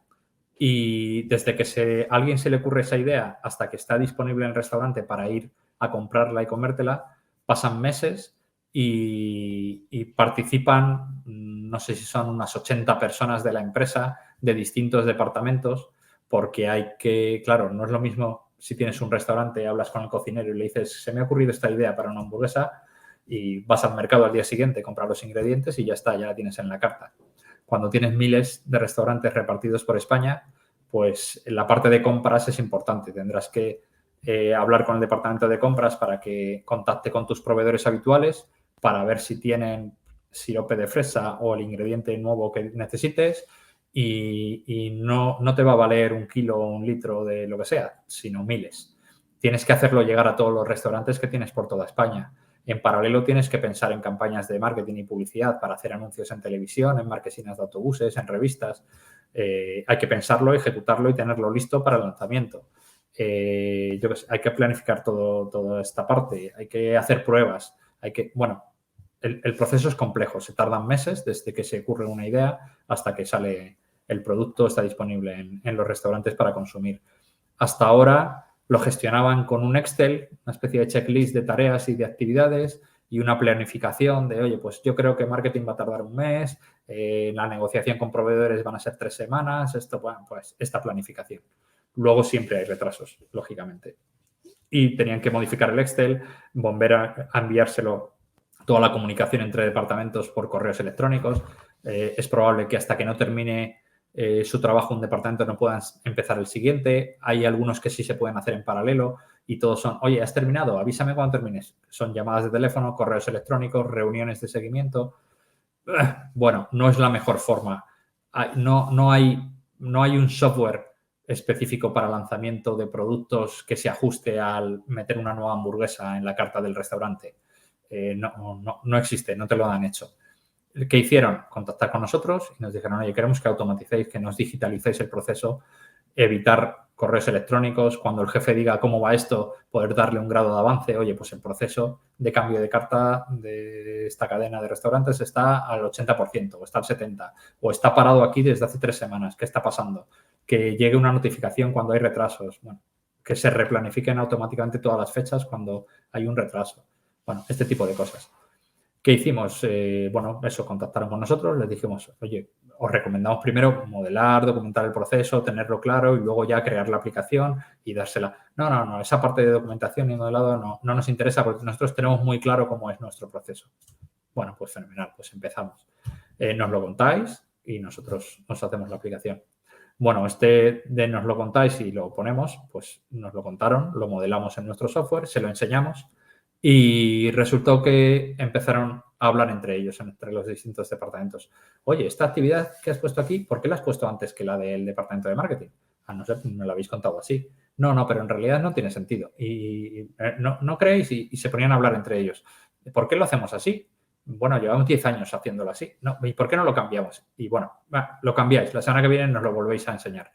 A: y desde que a alguien se le ocurre esa idea hasta que está disponible en el restaurante para ir a comprarla y comértela, pasan meses y participan, no sé si son unas 80 personas de la empresa, de distintos departamentos, porque hay que, claro, no es lo mismo si tienes un restaurante, hablas con el cocinero y le dices, se me ha ocurrido esta idea para una hamburguesa, y vas al mercado al día siguiente, compras los ingredientes y ya está, ya la tienes en la carta. Cuando tienes miles de restaurantes repartidos por España, pues la parte de compras es importante. Tendrás que hablar con el departamento de compras para que contacte con tus proveedores habituales para ver si tienen sirope de fresa o el ingrediente nuevo que necesites, y no te va a valer 1 kilo o 1 litro de lo que sea, sino miles. Tienes que hacerlo llegar a todos los restaurantes que tienes por toda España. En paralelo tienes que pensar en campañas de marketing y publicidad para hacer anuncios en televisión, en marquesinas de autobuses, en revistas. Hay que pensarlo, ejecutarlo y tenerlo listo para el lanzamiento. Hay que planificar toda esta parte, hay que hacer pruebas, el proceso es complejo, se tardan meses desde que se ocurre una idea hasta que sale el producto, está disponible en los restaurantes para consumir. Hasta ahora lo gestionaban con un Excel, una especie de checklist de tareas y de actividades y una planificación de, oye, pues yo creo que marketing va a tardar 1 mes, la negociación con proveedores van a ser 3 semanas, pues esta planificación. Luego siempre hay retrasos, lógicamente. Y tenían que modificar el Excel, volver a enviárselo toda la comunicación entre departamentos por correos electrónicos. Es probable que hasta que no termine su trabajo un departamento no puedan empezar el siguiente. Hay algunos que sí se pueden hacer en paralelo y todos son, oye, ¿has terminado? Avísame cuando termines. Son llamadas de teléfono, correos electrónicos, reuniones de seguimiento. Bueno, no es la mejor forma. No hay un software específico para lanzamiento de productos que se ajuste al meter una nueva hamburguesa en la carta del restaurante. No existe, no te lo han hecho. ¿Qué hicieron? Contactar con nosotros y nos dijeron, oye, queremos que automaticéis, que nos digitalicéis el proceso, evitar correos electrónicos, cuando el jefe diga cómo va esto, poder darle un grado de avance. Oye, pues el proceso de cambio de carta de esta cadena de restaurantes está al 80% o está al 70% o está parado aquí desde hace 3 semanas. ¿Qué está pasando? Que llegue una notificación cuando hay retrasos. Bueno, que se replanifiquen automáticamente todas las fechas cuando hay un retraso. Bueno, este tipo de cosas. ¿Qué hicimos? Contactaron con nosotros, les dijimos, oye, os recomendamos primero modelar, documentar el proceso, tenerlo claro y luego ya crear la aplicación y dársela. No, esa parte de documentación y modelado no nos interesa porque nosotros tenemos muy claro cómo es nuestro proceso. Bueno, pues fenomenal, pues empezamos. Nos lo contáis y nosotros nos hacemos la aplicación. Bueno, nos lo contáis y lo ponemos, pues nos lo contaron, lo modelamos en nuestro software, se lo enseñamos. Y resultó que empezaron a hablar entre ellos, entre los distintos departamentos. Oye, esta actividad que has puesto aquí, ¿por qué la has puesto antes que la del departamento de marketing? No sé, me lo habéis contado así. No, pero en realidad no tiene sentido. Y ¿no creéis? Y se ponían a hablar entre ellos. ¿Por qué lo hacemos así? Bueno, llevamos 10 años haciéndolo así. No, ¿y por qué no lo cambiamos? Y bueno, lo cambiáis. La semana que viene nos lo volvéis a enseñar.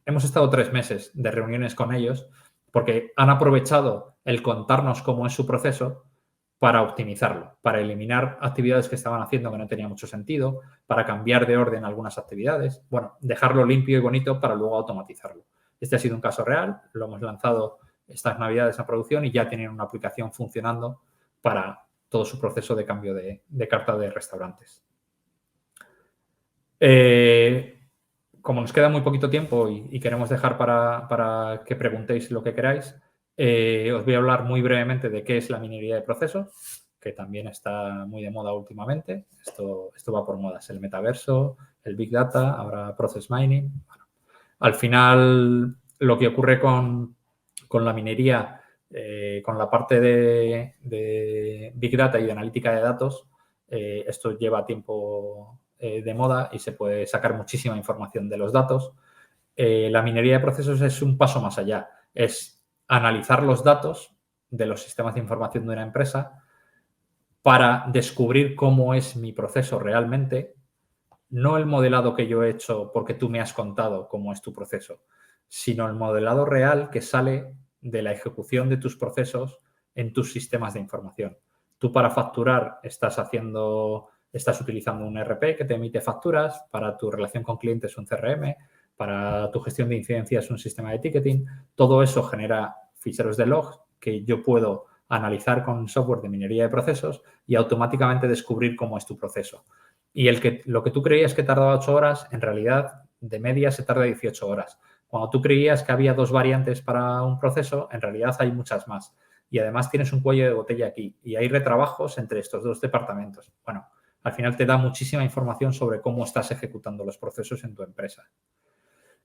A: Hemos estado 3 meses de reuniones con ellos porque han aprovechado el contarnos cómo es su proceso para optimizarlo, para eliminar actividades que estaban haciendo que no tenía mucho sentido, para cambiar de orden algunas actividades, bueno, dejarlo limpio y bonito para luego automatizarlo. Este ha sido un caso real, lo hemos lanzado estas navidades a producción y ya tienen una aplicación funcionando para todo su proceso de cambio de carta de restaurantes. Como nos queda muy poquito tiempo y queremos dejar para que preguntéis lo que queráis, os voy a hablar muy brevemente de qué es la minería de procesos, que también está muy de moda últimamente. Esto va por modas, el metaverso, el Big Data, ahora Process Mining. Bueno, al final, lo que ocurre con la minería, con la parte de Big Data y de analítica de datos, esto lleva tiempo de moda y se puede sacar muchísima información de los datos. La minería de procesos es un paso más allá. Es analizar los datos de los sistemas de información de una empresa para descubrir cómo es mi proceso realmente, no el modelado que yo he hecho porque tú me has contado cómo es tu proceso, sino el modelado real que sale de la ejecución de tus procesos en tus sistemas de información. Tú para facturar estás utilizando un ERP que te emite facturas, para tu relación con clientes un CRM, para tu gestión de incidencias un sistema de ticketing. Todo eso genera ficheros de logs que yo puedo analizar con software de minería de procesos y automáticamente descubrir cómo es tu proceso. Y lo que tú creías que tardaba 8 horas, en realidad, de media se tarda 18 horas. Cuando tú creías que había 2 variantes para un proceso, en realidad hay muchas más. Y además tienes un cuello de botella aquí y hay retrabajos entre estos 2 departamentos. Bueno, al final te da muchísima información sobre cómo estás ejecutando los procesos en tu empresa.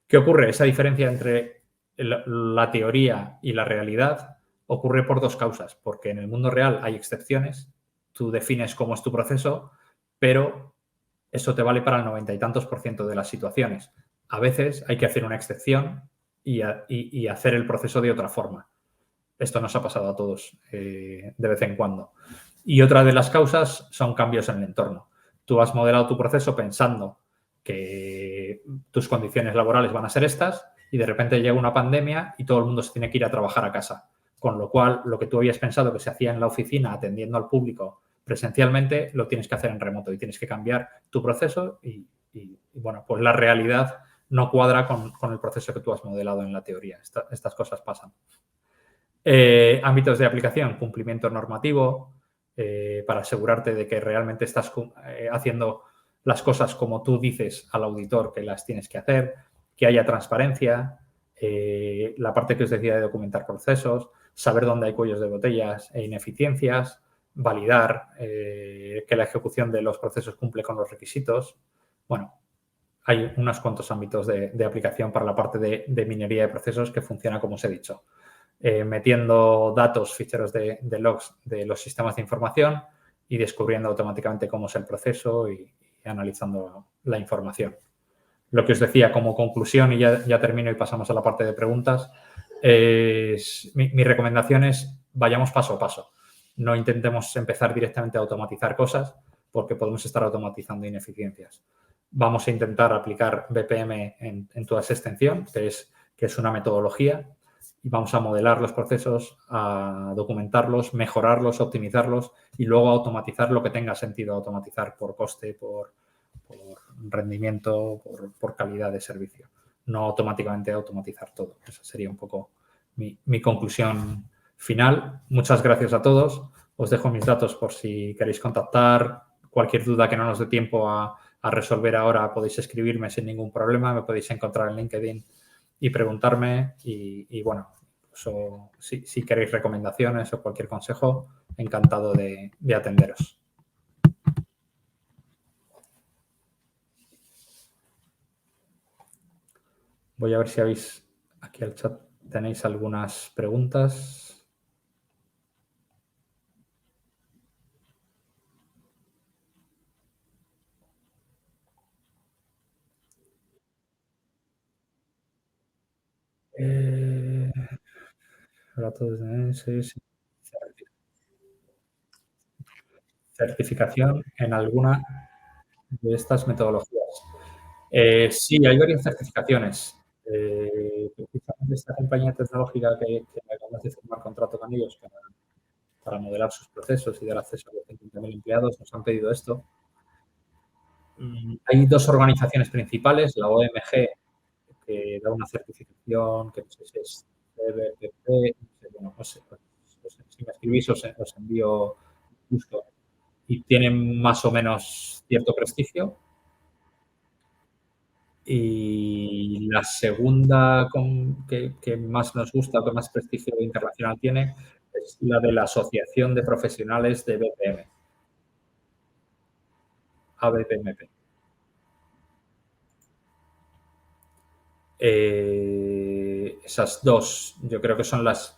A: ¿Qué ocurre? Esa diferencia entre la teoría y la realidad ocurre por 2 causas, porque en el mundo real hay excepciones, tú defines cómo es tu proceso, pero eso te vale para el 90 y tantos % de las situaciones. A veces hay que hacer una excepción y hacer el proceso de otra forma. Esto nos ha pasado a todos de vez en cuando. Y otra de las causas son cambios en el entorno. Tú has modelado tu proceso pensando que tus condiciones laborales van a ser estas y de repente llega una pandemia y todo el mundo se tiene que ir a trabajar a casa. Con lo cual, lo que tú habías pensado que se hacía en la oficina atendiendo al público presencialmente, lo tienes que hacer en remoto y tienes que cambiar tu proceso y bueno, pues la realidad no cuadra con el proceso que tú has modelado en la teoría. Estas cosas pasan. Ámbitos de aplicación, cumplimiento normativo, para asegurarte de que realmente estás haciendo las cosas como tú dices al auditor que las tienes que hacer, que haya transparencia, la parte que os decía de documentar procesos, saber dónde hay cuellos de botellas e ineficiencias, validar que la ejecución de los procesos cumple con los requisitos. Bueno, hay unos cuantos ámbitos de aplicación para la parte de minería de procesos que funciona como os he dicho. Metiendo datos, ficheros de logs de los sistemas de información y descubriendo automáticamente cómo es el proceso y analizando la información. Lo que os decía como conclusión, y ya termino y pasamos a la parte de preguntas, mi recomendación es vayamos paso a paso. No intentemos empezar directamente a automatizar cosas porque podemos estar automatizando ineficiencias. Vamos a intentar aplicar BPM en toda esa extensión, que es una metodología, y vamos a modelar los procesos, a documentarlos, mejorarlos, optimizarlos y luego automatizar lo que tenga sentido automatizar por coste, por rendimiento, por calidad de servicio. No automáticamente automatizar todo. Esa sería un poco mi conclusión final. Muchas gracias a todos. Os dejo mis datos por si queréis contactar. Cualquier duda que no nos dé tiempo a resolver ahora podéis escribirme sin ningún problema. Me podéis encontrar en LinkedIn y preguntarme. Y bueno, si queréis recomendaciones o cualquier consejo, encantado de atenderos. Voy a ver si aquí al chat tenéis algunas preguntas. Certificación en alguna de estas metodologías. Sí, hay varias certificaciones. de esta compañía tecnológica que acabamos de firmar contrato con ellos para modelar sus procesos y dar acceso a los 50.000 empleados, nos han pedido esto. Hay dos organizaciones principales, la OMG, que da una certificación, que no sé si es CBPP, bueno, no sé, si me escribís os envío justo, y tienen más o menos cierto prestigio. Y la segunda que más nos gusta, que más prestigio internacional tiene, es la de la Asociación de Profesionales de BPM, ABPMP. Esas dos yo creo que son las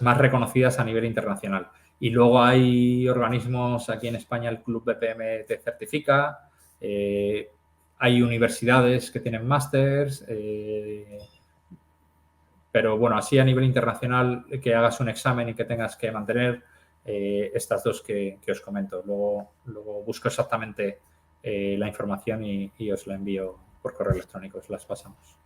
A: más reconocidas a nivel internacional. Y luego hay organismos, aquí en España el Club BPM te certifica, hay universidades que tienen másters, pero bueno, así a nivel internacional que hagas un examen y que tengas que mantener estas dos que os comento. Luego busco exactamente la información y os la envío por correo electrónico, os las pasamos.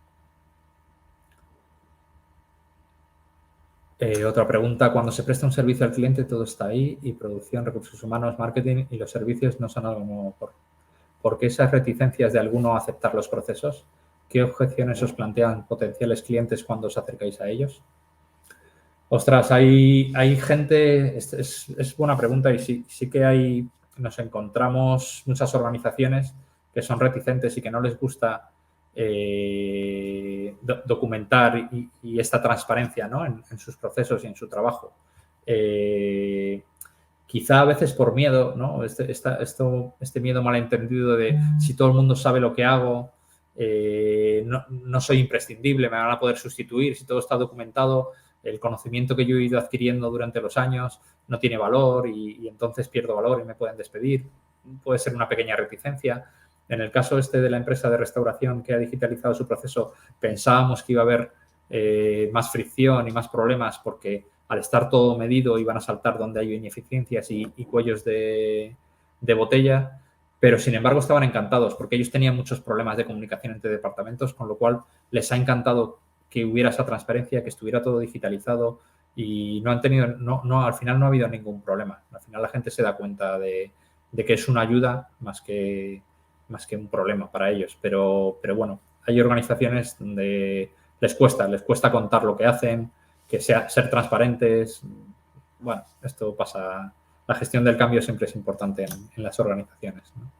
A: Otra pregunta, cuando se presta un servicio al cliente todo está ahí y producción, recursos humanos, marketing y los servicios no son algo nuevo. ¿Por qué esas reticencias de alguno a aceptar los procesos? ¿Qué objeciones os plantean potenciales clientes cuando os acercáis a ellos? Ostras, hay gente, es buena pregunta y sí que nos encontramos muchas organizaciones que son reticentes y que no les gusta documentar y esta transparencia, ¿no? en sus procesos y en su trabajo. Quizá a veces por miedo, ¿no? Este miedo malentendido de si todo el mundo sabe lo que hago, no soy imprescindible, me van a poder sustituir, si todo está documentado, el conocimiento que yo he ido adquiriendo durante los años no tiene valor y entonces pierdo valor y me pueden despedir. Puede ser una pequeña reticencia. En el caso de la empresa de restauración que ha digitalizado su proceso, pensábamos que iba a haber más fricción y más problemas porque al estar todo medido iban a saltar donde hay ineficiencias y cuellos de botella, pero sin embargo estaban encantados porque ellos tenían muchos problemas de comunicación entre departamentos, con lo cual les ha encantado que hubiera esa transparencia, que estuviera todo digitalizado y no han tenido, al final no ha habido ningún problema. Al final la gente se da cuenta de que es una ayuda más que un problema para ellos. Pero bueno, hay organizaciones donde les cuesta contar lo que hacen, que ser transparentes. Bueno, esto pasa. La gestión del cambio siempre es importante en las organizaciones, ¿no?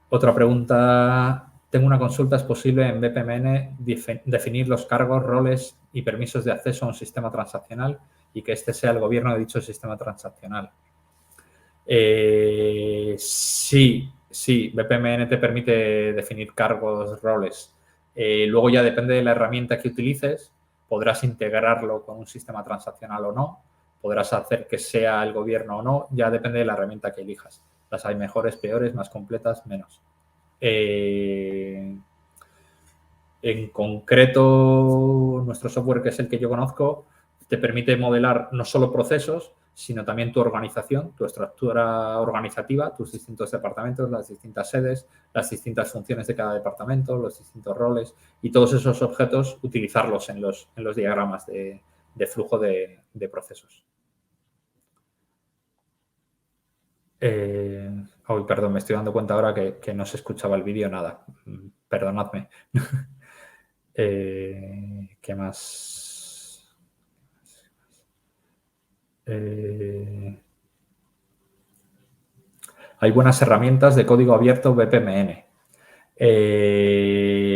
A: Otra pregunta. Tengo una consulta. ¿Es posible en BPMN definir los cargos, roles y permisos de acceso a un sistema transaccional y que este sea el gobierno de dicho sistema transaccional? Sí, BPMN te permite definir cargos, roles. Luego ya depende de la herramienta que utilices, podrás integrarlo con un sistema transaccional o no, podrás hacer que sea el gobierno o no, ya depende de la herramienta que elijas. Las hay mejores, peores, más completas, menos. En concreto, nuestro software, que es el que yo conozco, te permite modelar no solo procesos, sino también tu organización, tu estructura organizativa, tus distintos departamentos, las distintas sedes, las distintas funciones de cada departamento, los distintos roles y todos esos objetos utilizarlos en los diagramas de flujo de procesos. Perdón, me estoy dando cuenta ahora que no se escuchaba el vídeo nada. Perdonadme. ¿Qué más? Hay buenas herramientas de código abierto BPMN.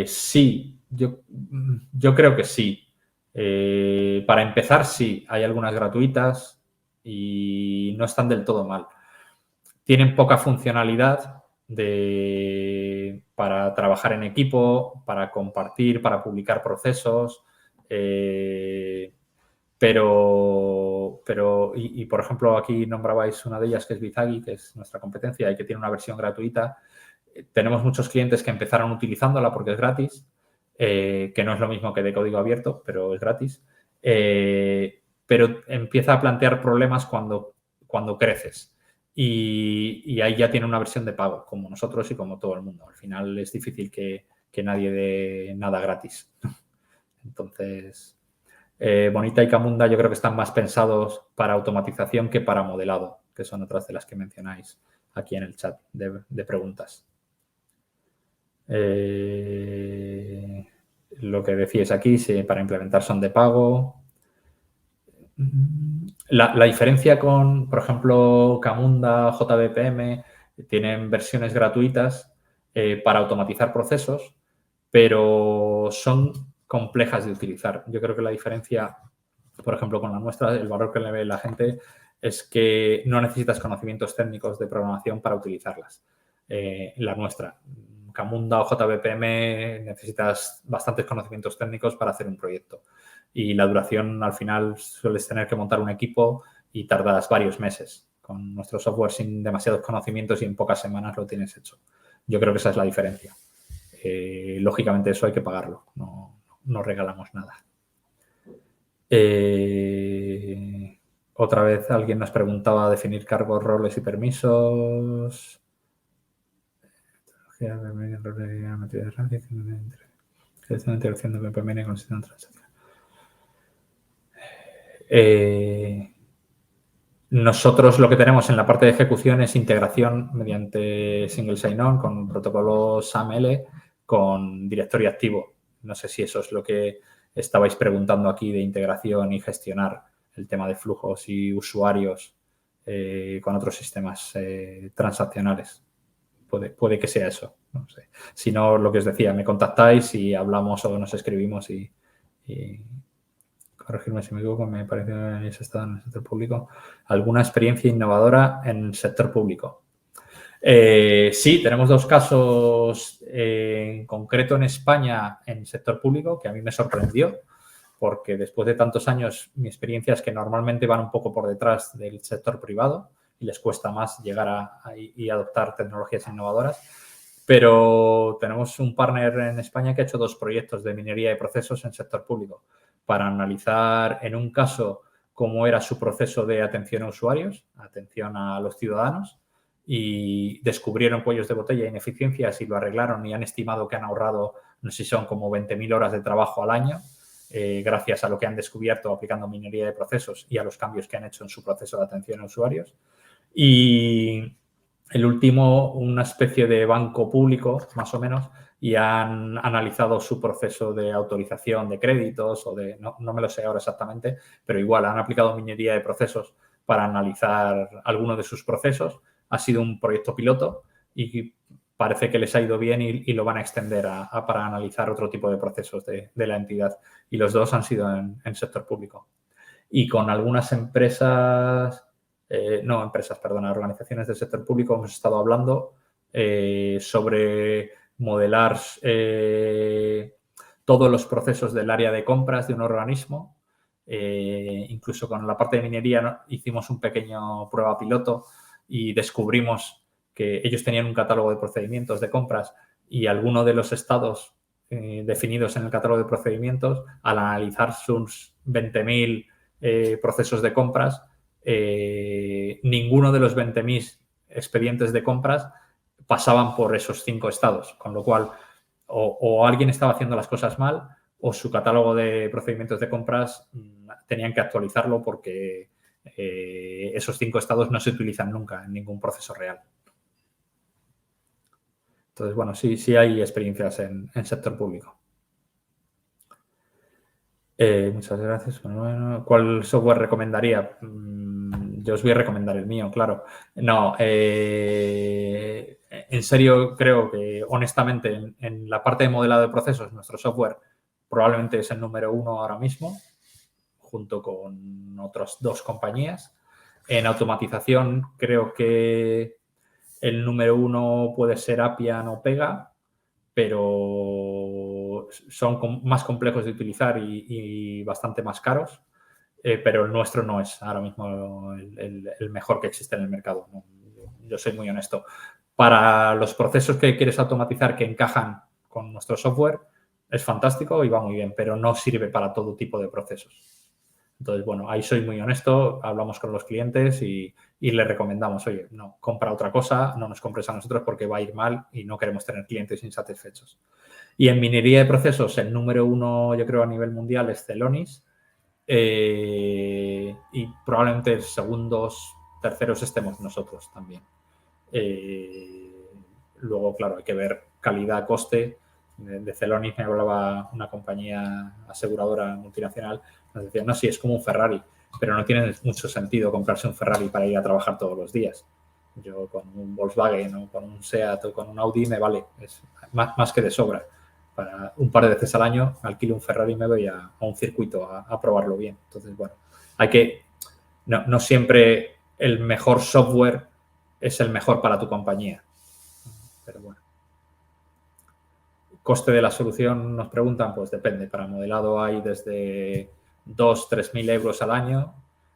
A: Sí, yo creo que sí. Para empezar, sí, hay algunas gratuitas y no están del todo mal. Tienen poca funcionalidad para trabajar en equipo, para compartir, para publicar procesos, pero por ejemplo, aquí nombrabais una de ellas que es Bizagi, que es nuestra competencia y que tiene una versión gratuita. Tenemos muchos clientes que empezaron utilizándola porque es gratis, que no es lo mismo que de código abierto, pero es gratis. Pero empieza a plantear problemas cuando creces. Y ahí ya tiene una versión de pago, como nosotros y como todo el mundo. Al final es difícil que nadie dé nada gratis. Entonces, Bonita y Camunda yo creo que están más pensados para automatización que para modelado, que son otras de las que mencionáis aquí en el chat de preguntas. Lo que decíais aquí, si para implementar son de pago. La diferencia con, por ejemplo, Camunda, JBPM, tienen versiones gratuitas para automatizar procesos, pero son complejas de utilizar. Yo creo que la diferencia, por ejemplo, con la nuestra, el valor que le ve la gente es que no necesitas conocimientos técnicos de programación para utilizarlas. La nuestra, Camunda o JBPM, necesitas bastantes conocimientos técnicos para hacer un proyecto. Y la duración, al final, sueles tener que montar un equipo y tardas varios meses. Con nuestro software sin demasiados conocimientos y en pocas semanas lo tienes hecho. Yo creo que esa es la diferencia. Lógicamente eso hay que pagarlo, no regalamos nada. Otra vez alguien nos preguntaba definir cargos, roles y permisos. Integración de BPMN con sistema transaccional. Nosotros lo que tenemos en la parte de ejecución es integración mediante single sign-on con protocolo SAML con directorio activo. No sé si eso es lo que estabais preguntando aquí de integración y gestionar el tema de flujos y usuarios con otros sistemas transaccionales. Puede que sea eso. No sé. Si no, lo que os decía, me contactáis y hablamos o nos escribimos y corregirme si me equivoco, me parece que habéis estado en el sector público. ¿Alguna experiencia innovadora en el sector público? Sí, tenemos dos casos en concreto en España en el sector público que a mí me sorprendió porque después de tantos años mi experiencia es que normalmente van un poco por detrás del sector privado y les cuesta más llegar y adoptar tecnologías innovadoras. Pero tenemos un partner en España que ha hecho 2 proyectos de minería de procesos en el sector público para analizar, en un caso, cómo era su proceso de atención a usuarios, atención a los ciudadanos, y descubrieron cuellos de botella e ineficiencias y lo arreglaron y han estimado que han ahorrado, no sé si son como 20.000 horas de trabajo al año, gracias a lo que han descubierto aplicando minería de procesos y a los cambios que han hecho en su proceso de atención a usuarios. Y el último, una especie de banco público, más o menos, y han analizado su proceso de autorización de créditos o de, no me lo sé ahora exactamente, pero igual han aplicado minería de procesos para analizar alguno de sus procesos. Ha sido un proyecto piloto y parece que les ha ido bien y lo van a extender para analizar otro tipo de procesos de la entidad. Y los 2 han sido en sector público. Y con algunas organizaciones del sector público hemos estado hablando sobre modelar todos los procesos del área de compras de un organismo. Incluso con la parte de minería, ¿no? Hicimos un pequeño prueba piloto y descubrimos que ellos tenían un catálogo de procedimientos de compras y alguno de los estados definidos en el catálogo de procedimientos, al analizar sus 20.000 procesos de compras, ninguno de los 20.000 expedientes de compras pasaban por esos 5 estados, con lo cual o alguien estaba haciendo las cosas mal o su catálogo de procedimientos de compras tenían que actualizarlo porque esos 5 estados no se utilizan nunca en ningún proceso real. Entonces, bueno, sí hay experiencias en sector público. Muchas gracias. Bueno, ¿cuál software recomendaría? Yo os voy a recomendar el mío, claro. No, en serio creo que, honestamente, en la parte de modelado de procesos, nuestro software probablemente es el número 1 ahora mismo, junto con otras 2 compañías. En automatización creo que el número 1 puede ser Appian o Pega, pero son más complejos de utilizar y bastante más caros, pero el nuestro no es ahora mismo el mejor que existe en el mercado. Yo soy muy honesto. Para los procesos que quieres automatizar que encajan con nuestro software, es fantástico y va muy bien, pero no sirve para todo tipo de procesos. Entonces, bueno, ahí soy muy honesto, hablamos con los clientes y les recomendamos, oye, no, compra otra cosa, no nos compres a nosotros porque va a ir mal y no queremos tener clientes insatisfechos. Y en minería de procesos, el número 1, yo creo, a nivel mundial es Celonis. Y probablemente segundos, terceros estemos nosotros también. Luego, claro, hay que ver calidad, coste. De Celonis me hablaba una compañía aseguradora multinacional, nos decía, no, sí, es como un Ferrari, pero no tiene mucho sentido comprarse un Ferrari para ir a trabajar todos los días. Yo con un Volkswagen o con un Seat o con un Audi me vale, es más que de sobra. Para un par de veces al año alquilo un Ferrari y me voy a un circuito a probarlo bien. Entonces, bueno, hay que... No siempre el mejor software es el mejor para tu compañía. Pero bueno. Coste de la solución, nos preguntan, pues depende. Para modelado hay desde 2.000-3.000 euros al año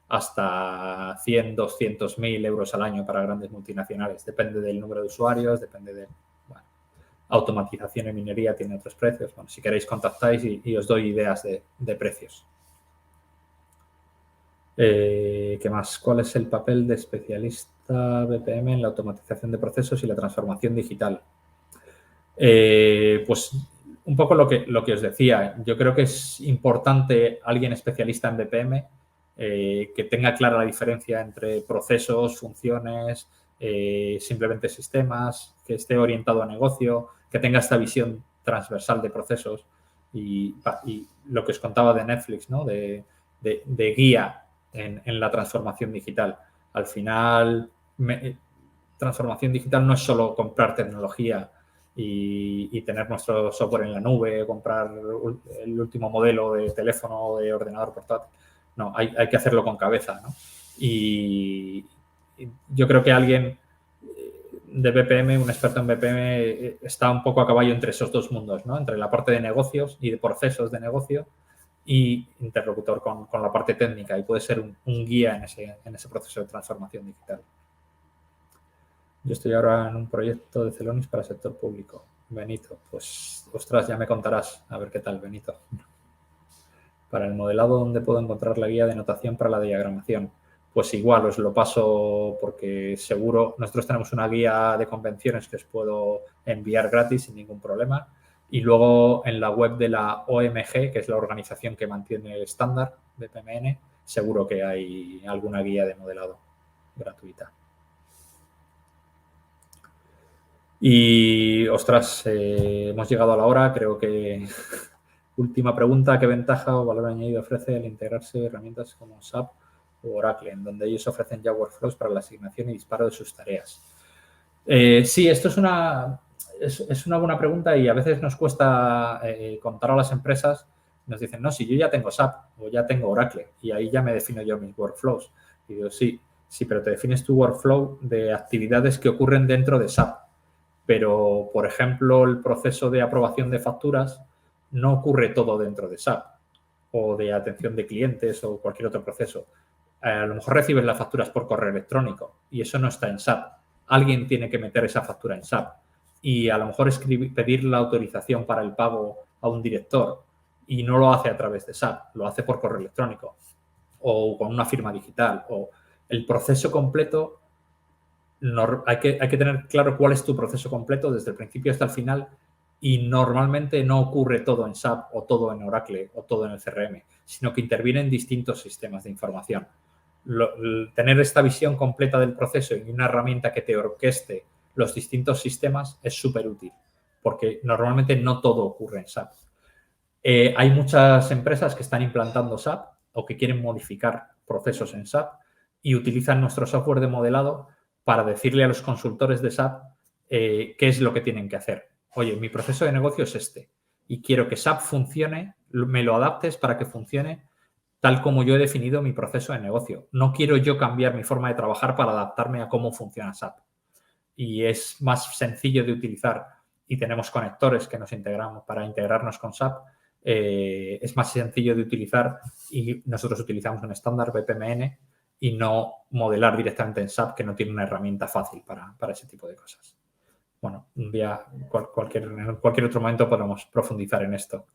A: hasta 100.000-200.000 euros al año para grandes multinacionales. Depende del número de usuarios, depende de... Bueno, automatización en minería tiene otros precios. Bueno, si queréis contactáis y os doy ideas de precios. ¿Qué más? ¿Cuál es el papel de especialista BPM en la automatización de procesos y la transformación digital? Pues un poco lo que os decía. Yo creo que es importante alguien especialista en BPM que tenga clara la diferencia entre procesos, funciones, simplemente sistemas, que esté orientado a negocio, que tenga esta visión transversal de procesos y lo que os contaba de Netflix, ¿no? de guía en la transformación digital. Al final, transformación digital no es solo comprar tecnología y tener nuestro software en la nube, comprar el último modelo de teléfono o de ordenador portátil. No, hay que hacerlo con cabeza, ¿no? Y yo creo que alguien de BPM, un experto en BPM, está un poco a caballo entre esos dos mundos, ¿no? Entre la parte de negocios y de procesos de negocio y interlocutor con la parte técnica, y puede ser un guía en ese proceso de transformación digital. Yo estoy ahora en un proyecto de Celonis para el sector público. Benito, pues, ostras, ya me contarás. A ver qué tal, Benito. Para el modelado, ¿dónde puedo encontrar la guía de notación para la diagramación? Pues igual, os lo paso porque seguro nosotros tenemos una guía de convenciones que os puedo enviar gratis sin ningún problema. Y luego en la web de la OMG, que es la organización que mantiene el estándar de PMN, seguro que hay alguna guía de modelado gratuita. Y, ostras, hemos llegado a la hora, creo que... Última pregunta, ¿qué ventaja o valor añadido ofrece el integrarse herramientas como SAP o Oracle, en donde ellos ofrecen ya workflows para la asignación y disparo de sus tareas? Sí, esto es una buena pregunta y a veces nos cuesta contar a las empresas. Nos dicen, no, si yo ya tengo SAP o ya tengo Oracle y ahí ya me defino yo mis workflows. Y digo, sí, pero te defines tu workflow de actividades que ocurren dentro de SAP. Pero, por ejemplo, el proceso de aprobación de facturas no ocurre todo dentro de SAP o de atención de clientes o cualquier otro proceso. A lo mejor recibes las facturas por correo electrónico y eso no está en SAP. Alguien tiene que meter esa factura en SAP y a lo mejor pedir la autorización para el pago a un director y no lo hace a través de SAP, lo hace por correo electrónico o con una firma digital. O el proceso completo, hay que tener claro cuál es tu proceso completo desde el principio hasta el final. Y normalmente no ocurre todo en SAP o todo en Oracle o todo en el CRM, sino que intervienen distintos sistemas de información. Tener esta visión completa del proceso y una herramienta que te orqueste los distintos sistemas es súper útil, porque normalmente no todo ocurre en SAP. Hay muchas empresas que están implantando SAP o que quieren modificar procesos en SAP y utilizan nuestro software de modelado para decirle a los consultores de SAP qué es lo que tienen que hacer. Oye, mi proceso de negocio es este y quiero que SAP funcione, me lo adaptes para que funcione tal como yo he definido mi proceso de negocio. No quiero yo cambiar mi forma de trabajar para adaptarme a cómo funciona SAP. Y es más sencillo de utilizar y tenemos conectores que nos integramos para integrarnos con SAP. Es más sencillo de utilizar y nosotros utilizamos un estándar BPMN y no modelar directamente en SAP, que no tiene una herramienta fácil para ese tipo de cosas. Bueno, un día, en cualquier otro momento podemos profundizar en esto.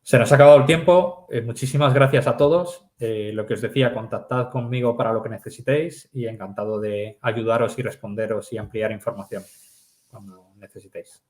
A: Se nos ha acabado el tiempo. Muchísimas gracias a todos. Lo que os decía, contactad conmigo para lo que necesitéis y encantado de ayudaros y responderos y ampliar información cuando necesitéis.